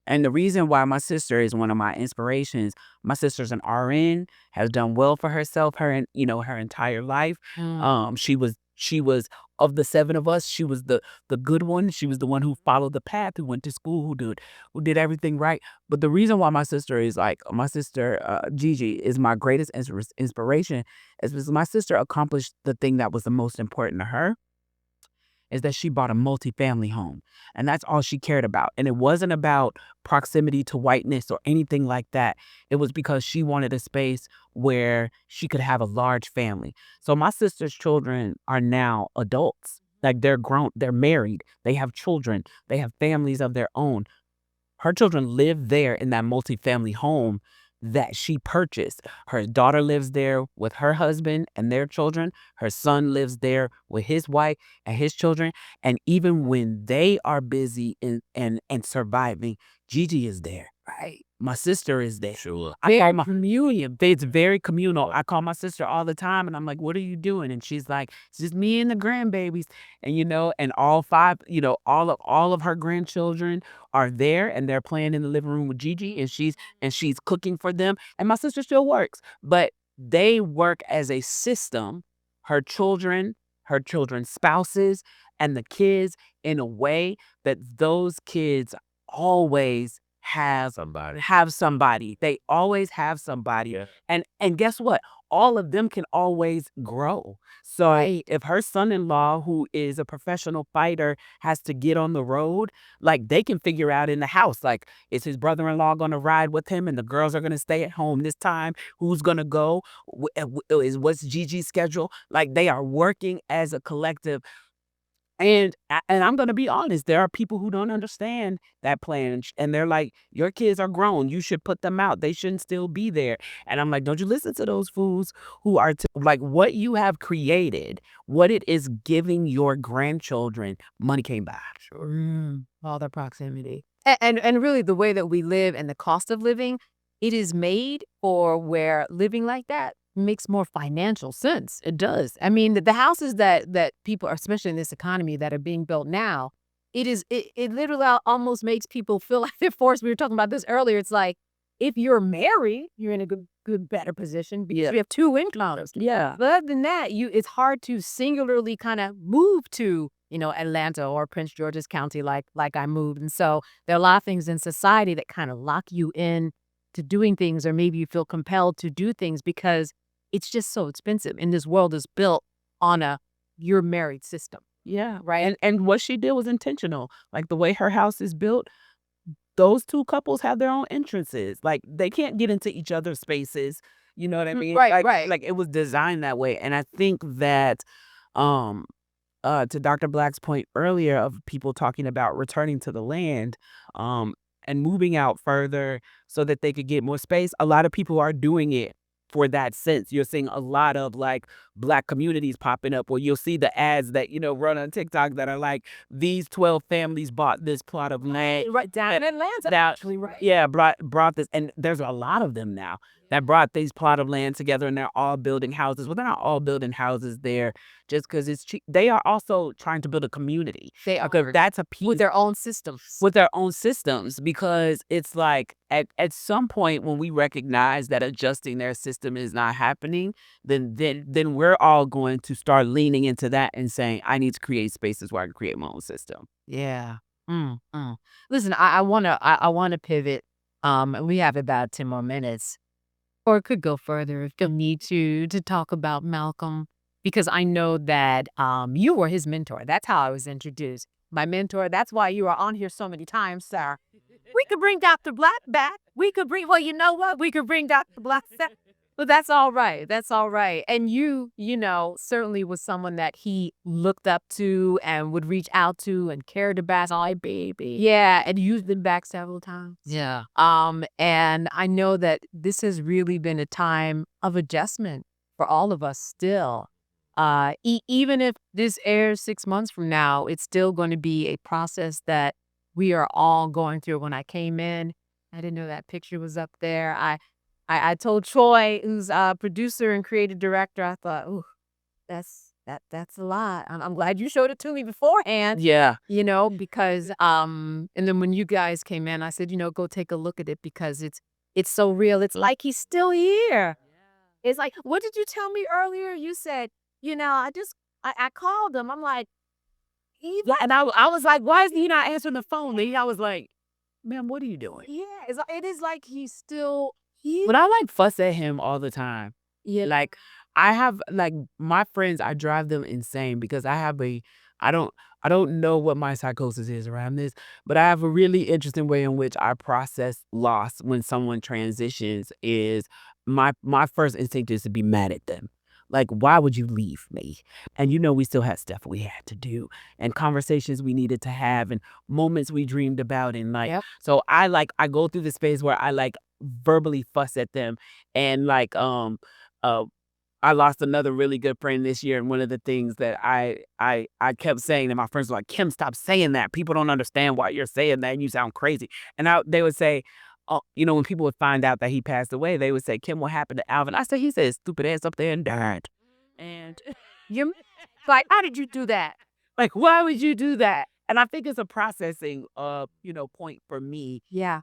And the reason why my sister is one of my inspirations, my sister's an RN, has done well for herself, her entire life. She was of the 7 of us, she was the good one. She was the one who followed the path, who went to school, who did everything right. But the reason why my sister Gigi is my greatest inspiration is because my sister accomplished the thing that was the most important to her. is that she bought a multifamily home. And that's all she cared about. And it wasn't about proximity to whiteness or anything like that. It was because she wanted a space where she could have a large family. So my sister's children are now adults. Like they're grown, they're married, they have children, they have families of their own. Her children live there in that multifamily home that she purchased. Her daughter lives there with her husband and their children. Her son lives there with his wife and his children. And even when they are busy and surviving, Gigi is there. Right. My sister is there. Sure. I call my communion. It's very communal. I call my sister all the time and I'm like, what are you doing? And she's like, it's just me and the grandbabies. And and all five, all of her grandchildren are there and they're playing in the living room with Gigi and she's cooking for them. And my sister still works, but they work as a system, her children's spouses, and the kids, in a way that those kids always have somebody. They always have somebody. Yeah. And guess what? All of them can always grow. So if her son-in-law, who is a professional fighter, has to get on the road, like they can figure out in the house, like, is his brother-in-law going to ride with him and the girls are going to stay at home this time? Who's going to go? What's Gigi's schedule? Like they are working as a collective. And I'm going to be honest, there are people who don't understand that plan. And they're like, your kids are grown. You should put them out. They shouldn't still be there. And I'm like, don't you listen to those fools who are like what you have created, what it is giving your grandchildren, money came by. All the proximity. And really the way that we live and the cost of living, it is made for where living like that makes more financial sense. It does. I mean, the houses that people, especially in this economy, that are being built now, it literally almost makes people feel like they're forced. We were talking about this earlier. It's like, if you're married, you're in a better position because you have two incomes. Yeah. But other than that, it's hard to singularly kind of move to, Atlanta or Prince George's County like I moved. And so there are a lot of things in society that kind of lock you in to doing things, or maybe you feel compelled to do things because it's just so expensive. And this world is built on you're married system. Yeah. Right. And what she did was intentional. Like the way her house is built, those two couples have their own entrances. Like they can't get into each other's spaces. You know what I mean? Right, Like it was designed that way. And I think that to Dr. Black's point earlier of people talking about returning to the land and moving out further so that they could get more space, a lot of people are doing it for that sense. You're seeing a lot of like Black communities popping up where you'll see the ads that, run on TikTok that are like, these 12 families bought this plot of land. Right down in Atlanta. Actually, right. Yeah, brought this. And there's a lot of them now that brought these plot of land together and they're all building houses. Well, they're not all building houses there just because it's cheap. They are also trying to build a community. They are. That's a piece. With their own systems. Because it's like at some point when we recognize that adjusting their system is not happening, then we're all going to start leaning into that and saying, I need to create spaces where I can create my own system. Yeah. Listen, I wanna pivot. And we have about 10 more minutes. Or it could go further if you need to talk about Malcolm, because I know that you were his mentor. That's how I was introduced. My mentor. That's why you are on here so many times, sir. We could bring Dr. Black back. We could bring Dr. Black back. But that's all right. That's all right. And you certainly was someone that he looked up to and would reach out to and cared about. Oh, baby. Yeah. And you've been back several times. Yeah. And I know that this has really been a time of adjustment for all of us still. Even if this airs 6 months from now, it's still going to be a process that we are all going through. When I came in, I didn't know that picture was up there. I told Troy, who's a producer and creative director, I thought, oh, that's a lot. I'm glad you showed it to me beforehand. Yeah. Because and then when you guys came in, I said, go take a look at it because it's so real. It's like he's still here. Yeah. It's like, what did you tell me earlier? You said, I called him. I'm like, and I was like, why is he not answering the phone? And I was like, ma'am, what are you doing? Yeah, it is like he's still here. But I like fuss at him all the time. Yeah. Like I have like my friends, I drive them insane because I don't I don't know what my psychosis is around this, but I have a really interesting way in which I process loss when someone transitions is my first instinct is to be mad at them. Like, why would you leave me? And we still had stuff we had to do and conversations we needed to have and moments we dreamed about and Yep. so I go through this phase where I verbally fuss at them and uh I lost another really good friend this year, and one of the things that I kept saying, and my friends were like, "Kim, stop saying that. People don't understand why you're saying that, and you sound crazy." And they would say, "Oh, when people would find out that he passed away, they would say, Kim, what happened to Alvin?" I said, "He said his stupid ass up there and died." And You're like, how did you do that? like, why would you do that? And I think it's a processing point for me. Yeah.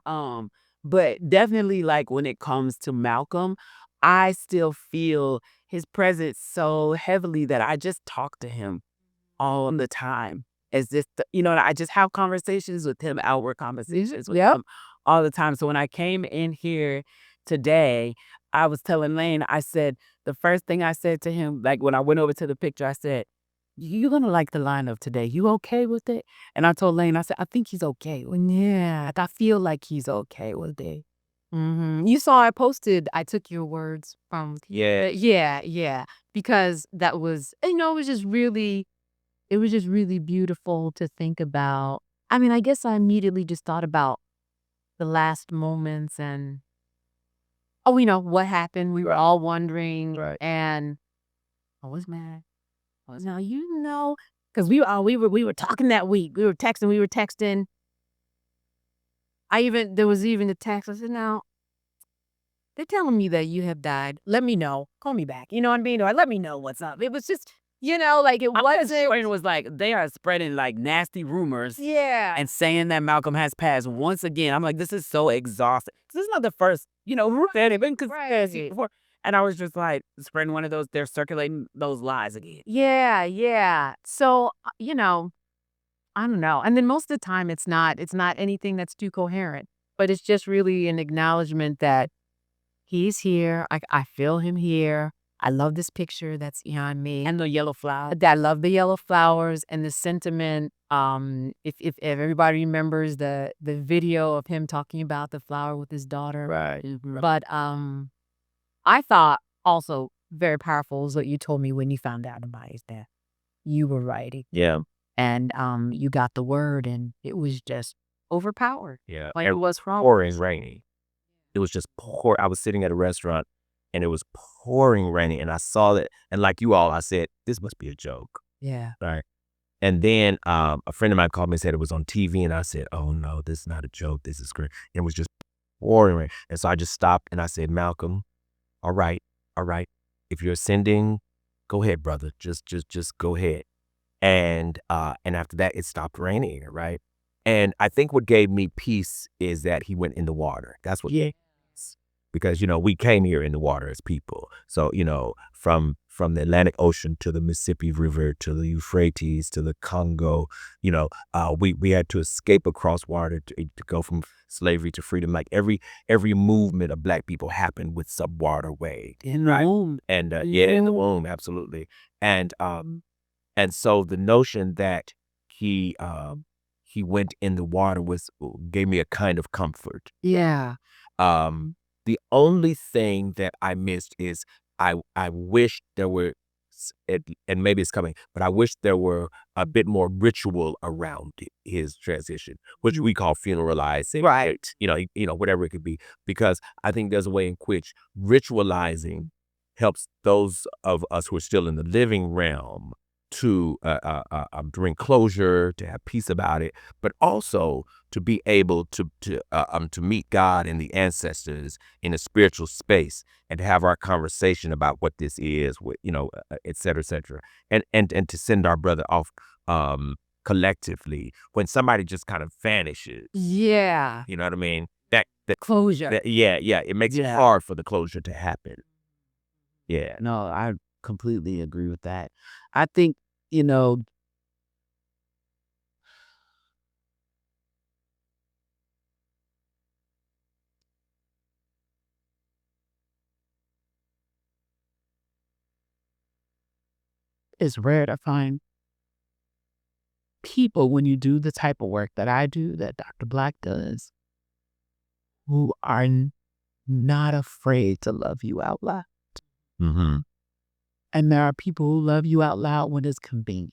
But definitely like when it comes to Malcolm, I still feel his presence so heavily that I just talk to him all the time. As this, and I just have conversations with him, outward conversations with Yep. him all the time. So when I came in here today, I was telling Lane, I said, the first thing I said to him, like when I went over to the picture, I said, "You're going to like the line of today. You okay with it?" And I told Lane, I said, "I think he's okay with it. Yeah. Like, I feel like he's okay with it." You saw I posted, I took your words from, Yeah. yeah, because that was, it was just really beautiful to think about. I mean, I guess I immediately just thought about the last moments and, what happened. We were all wondering. Right. And I was mad. I was, now, because we were talking that week. We were texting. There was even a text. I said, now, they're telling me that you have died. Let me know. Call me back. You know what I mean? Or let me know what's up. It was just, like it wasn't. It was like they are spreading like nasty rumors Yeah. and saying that Malcolm has passed once again. I'm like, this is so exhausting. This is not the first, rumor that had been conspiracy before. And I was just like spreading one of those. They're circulating those lies again. Yeah. So, I don't know. And then most of the time it's not anything that's too coherent, but it's just really an acknowledgement that he's here. I feel him here. I love this picture that's behind me. And the yellow flower. I love the yellow flowers and the sentiment. If everybody remembers the video of him talking about the flower with his daughter. Right. But I thought also very powerful was what you told me when you found out about his death. You were writing. Yeah. And you got the word and it was just overpowered. Yeah. Like it was from pouring rainy. It was just pour. I was sitting at a restaurant and it was pouring raining, and I saw that. And like you all, I said, this must be a joke. Yeah. Right. And then a friend of mine called me and said it was on TV, and I said, oh no, this is not a joke. This is great. And it was just pouring rain. And so I just stopped and I said, Malcolm, all right. If you're ascending, go ahead, brother. Just go ahead. And after that, it stopped raining, right? And I think what gave me peace is that he went in the water. That's what. Yeah. Because we came here in the water as people. So from the Atlantic Ocean to the Mississippi River to the Euphrates to the Congo, we had to escape across water to go from slavery to freedom. Like every movement of Black people happened with some waterway. In the womb. And in the womb, absolutely. And so the notion that he went in the water gave me a kind of comfort. Yeah. The only thing that I missed is I wish there were, and maybe it's coming, but I wish there were a bit more ritual around his transition, which we call funeralizing, Right. Whatever it could be, because I think there's a way in which ritualizing helps those of us who are still in the living realm to bring closure, to have peace about it, but also to be able to meet God and the ancestors in a spiritual space and to have our conversation about what this is, et cetera, and to send our brother off collectively when somebody just kind of vanishes. Yeah. You know what I mean? That Closure. yeah, it makes it hard for the closure to happen. Yeah. No, I completely agree with that. I think, it's rare to find people when you do the type of work that I do, that Dr. Black does, who are not afraid to love you out loud. Mm-hmm. And there are people who love you out loud when it's convenient.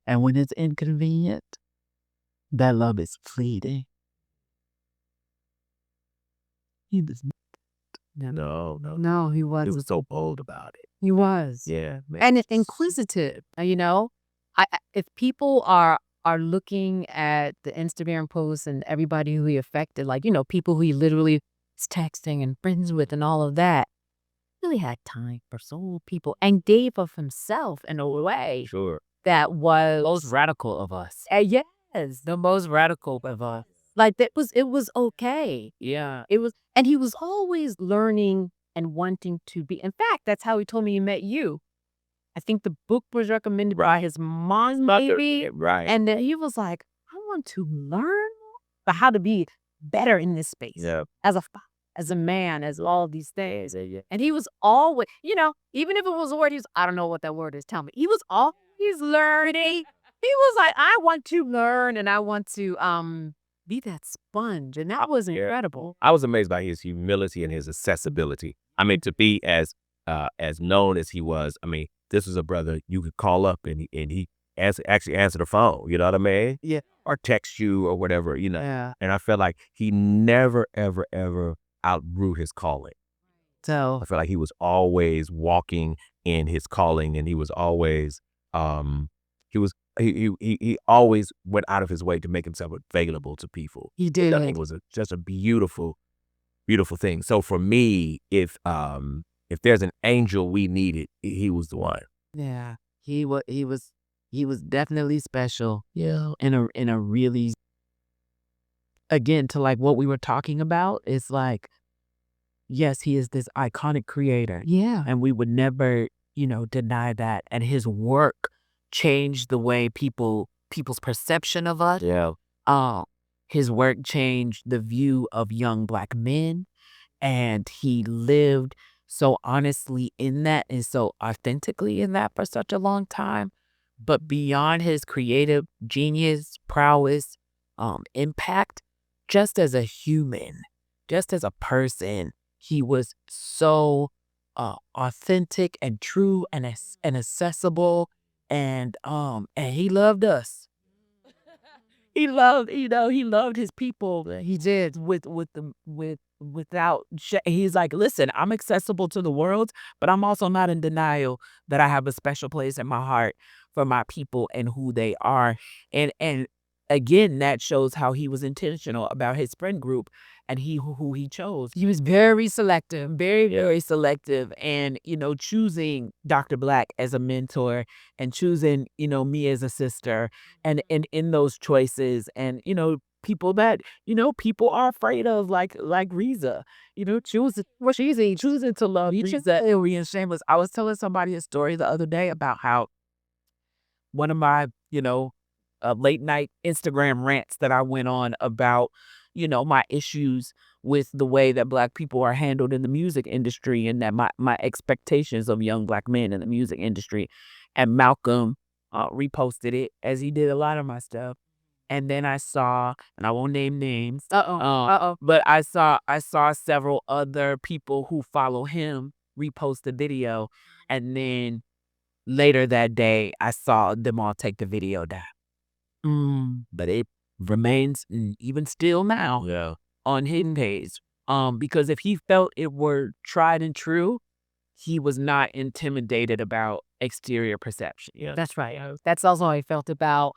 And when it's inconvenient, that love is fleeting. He was No, he he wasn't. was so bold about it. He was. Yeah, man. And inquisitive, if people are looking at the Instagram posts and everybody who he affected, people who he literally is texting and friends with and all of that, really had time for soul people and gave of himself in a way Sure. that was most radical of us. yes, The most radical of us. it was okay. Yeah. It was, and he was always learning and wanting to be. In fact, that's how he told me he met you. I think the book was recommended by his mom, maybe. Right. And then he was like, I want to learn about how to be better in this space. Yeah. As a father, as a man, as all of these things. And he was always, even if it was a word, I don't know what that word is, tell me. He was always learning. He was like, I want to learn and I want to be that sponge. And that was incredible. I was amazed by his humility and his accessibility. I mean, to be as known as he was, I mean, this was a brother you could call up and he actually answer the phone. You know what I mean? Yeah. Or text you or whatever. Yeah. And I felt like he never, ever, ever outgrew his calling. So I feel like he was always walking in his calling, and he was always he always went out of his way to make himself available to people. He did. I think it was just a beautiful, beautiful thing. So for me, if there's an angel we needed, he was the one. yeah, he was definitely special. Yeah. In a really, again, to like what we were talking about, it's like, yes, he is this iconic creator. Yeah. And we would never, deny that. And his work changed the way people's perception of us. Yeah. His work changed the view of young Black men. And he lived so honestly in that and so authentically in that for such a long time. But beyond his creative genius, prowess, impact, just as a human, just as a person, he was so authentic and true and accessible, and he loved us. He loved his people. He did he's like, listen, I'm accessible to the world, but I'm also not in denial that I have a special place in my heart for my people and who they are. And again, that shows how he was intentional about his friend group and who he chose. He was very selective. Very, very selective. And, choosing Dr. Black as a mentor and choosing, me as a sister and in those choices and, people that, people are afraid of, like Reza, choosing to love Reza and Shameless. I was telling somebody a story the other day about how one of my, late night Instagram rants that I went on about, my issues with the way that Black people are handled in the music industry and that my expectations of young Black men in the music industry. And Malcolm reposted it, as he did a lot of my stuff. And then I saw, and I won't name names. But I saw several other people who follow him repost the video. And then later that day, I saw them all take the video down. But it remains, even still now, on hidden page. Because if he felt it were tried and true, he was not intimidated about exterior perception. Yeah, that's right. That's also how he felt about.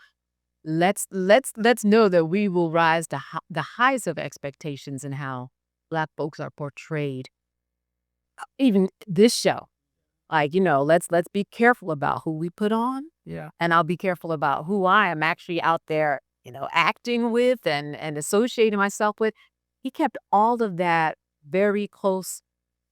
Let's know that we will rise to the highest of expectations and how Black folks are portrayed. Even this show, let's be careful about who we put on. Yeah. And I'll be careful about who I am actually out there, acting with and associating myself with. He kept all of that very close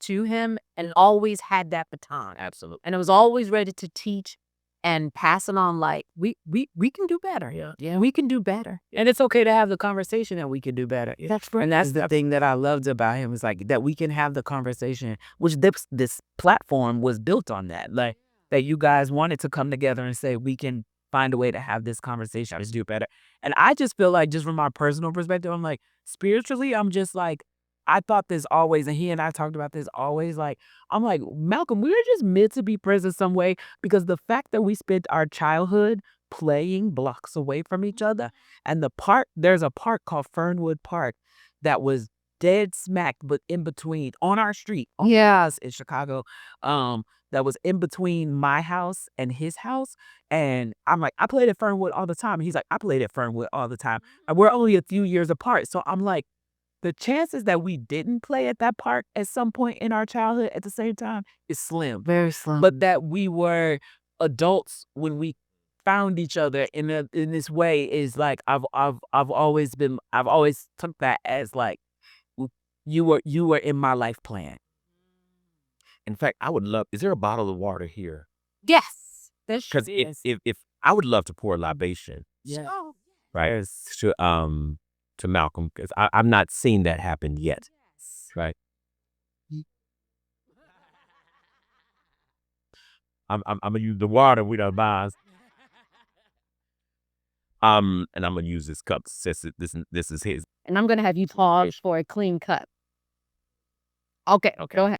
to him and always had that baton. Absolutely. And it was always ready to teach and passing on like we can do better. Yeah. We can do better. And it's okay to have the conversation that we can do better. That's right. And that's the thing that I loved about him is like that we can have the conversation, which this platform was built on that. Like that you guys wanted to come together and say we can find a way to have this conversation. Let's do better. And I just feel like just from my personal perspective, I'm like spiritually, I'm just like I thought this always, and he and I talked about this always. Like I'm like Malcolm, we're just meant to be present some way because the fact that we spent our childhood playing blocks away from each other, and there's a park called Fernwood Park that was dead smack, but in between on our street. Yes. In Chicago, that was in between my house and his house. And I'm like, I played at Fernwood all the time. And he's like, I played at Fernwood all the time. And we're only a few years apart. So I'm like, the chances that we didn't play at that park at some point in our childhood at the same time is slim. Very slim. But that we were adults when we found each other in this way is like I've always took that as like you were in my life plan. In fact, I would love. Is there a bottle of water here? Yes. That's Because if I would love to pour a libation, Yeah. right, to Malcolm, because I've not seen that happen yet, right? I'm gonna use the water we don't buy. And I'm gonna use this cup since this is his. And I'm going to have you pause for a clean cut. Okay. Go ahead.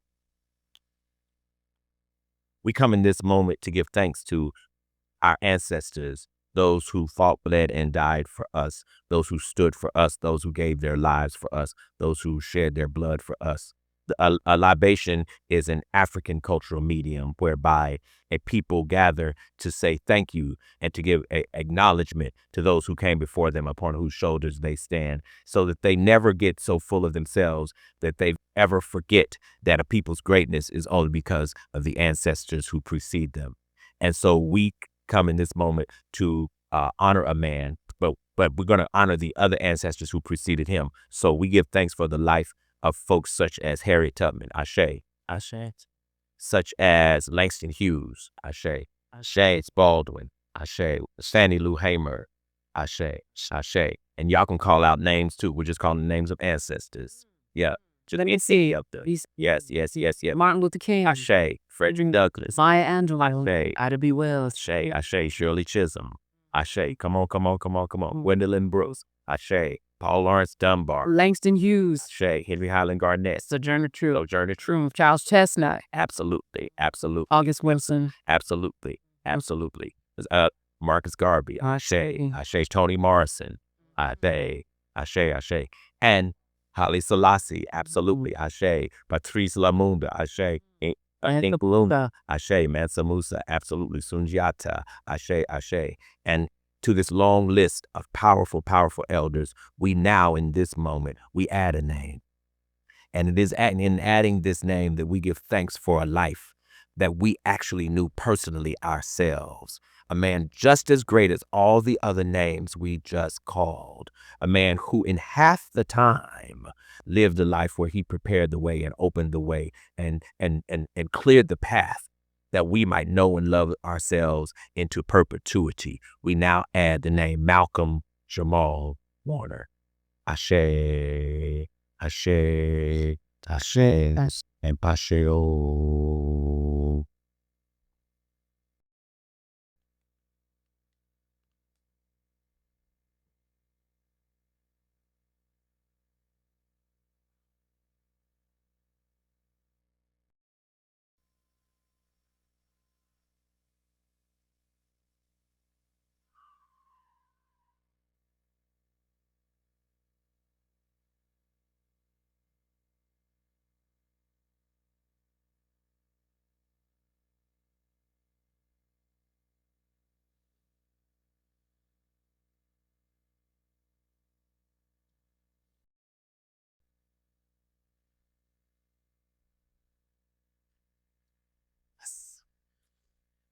We come in this moment to give thanks to our ancestors, those who fought, bled, and died for us, those who stood for us, those who gave their lives for us, those who shed their blood for us. A libation is an African cultural medium whereby a people gather to say thank you and to give acknowledgement to those who came before them, upon whose shoulders they stand, so that they never get so full of themselves that they ever forget that a people's greatness is only because of the ancestors who precede them. And so we come in this moment to honor a man, but we're going to honor the other ancestors who preceded him. So we give thanks for the life of folks such as Harriet Tubman, Ashe, such as Langston Hughes, Ashe, Baldwin, Ashe, Fannie Lou Hamer, Ashe. And y'all can call out names too. We're just calling the names of ancestors. Yeah. Let me see. Yes. Martin Luther King. Ashe, Frederick Douglass, Maya Angelou. Ashe, Ida B. Wells. Ashe, Shirley Chisholm, Ashe, come on. Gwendolyn Brooks, Ashe, Paul Lawrence Dunbar, Langston Hughes. Ashe, Henry Highland Garnett, Sojourner Truth. Truth, Charles Chestnut. absolutely, August Wilson. absolutely. Marcus Garvey, Ashe, Toni Morrison, Ashe, and Haile Selassie, absolutely, Ashe, Patrice Lumumba, Ashe, Nkululeka, Ashe, Mansa Musa, absolutely, Sundiata, Ashe. And to this long list of powerful elders, we now in this moment, we add a name. And it is in adding this name that we give thanks for a life that we actually knew personally ourselves. A man just as great as all the other names we just called. A man who in half the time lived a life where he prepared the way and opened the way and cleared the path that we might know and love ourselves into perpetuity. We now add the name Malcolm-Jamal Warner. Ashe, and Pasheo.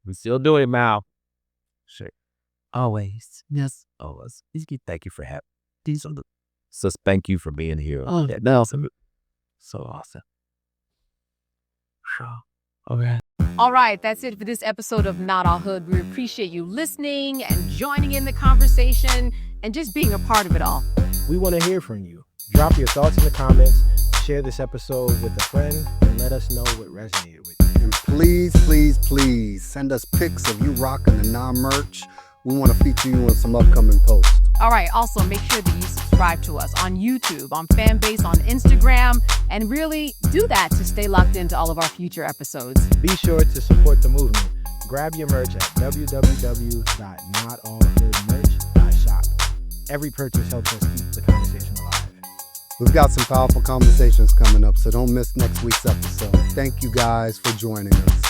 We still doing it, Mal. Sure. Always. Yes. Always. Thank you for having these on the. So thank you for being here. Oh, no. So awesome. Okay. All right, that's it for this episode of Not All Hood. We appreciate you listening and joining in the conversation and just being a part of it all. We want to hear from you. Drop your thoughts in the comments, share this episode with a friend, and let us know what resonated with you. And please, please, please send us pics of you rocking the non-merch. We want to feature you in some upcoming posts. All right, also make sure that you subscribe to us on YouTube, on Fanbase, on Instagram, and really do that to stay locked into all of our future episodes. Be sure to support the movement. Grab your merch at www.notallhoodmerch.shop. Every purchase helps us keep the conversation alive. We've got some powerful conversations coming up, so don't miss next week's episode. Thank you guys for joining us.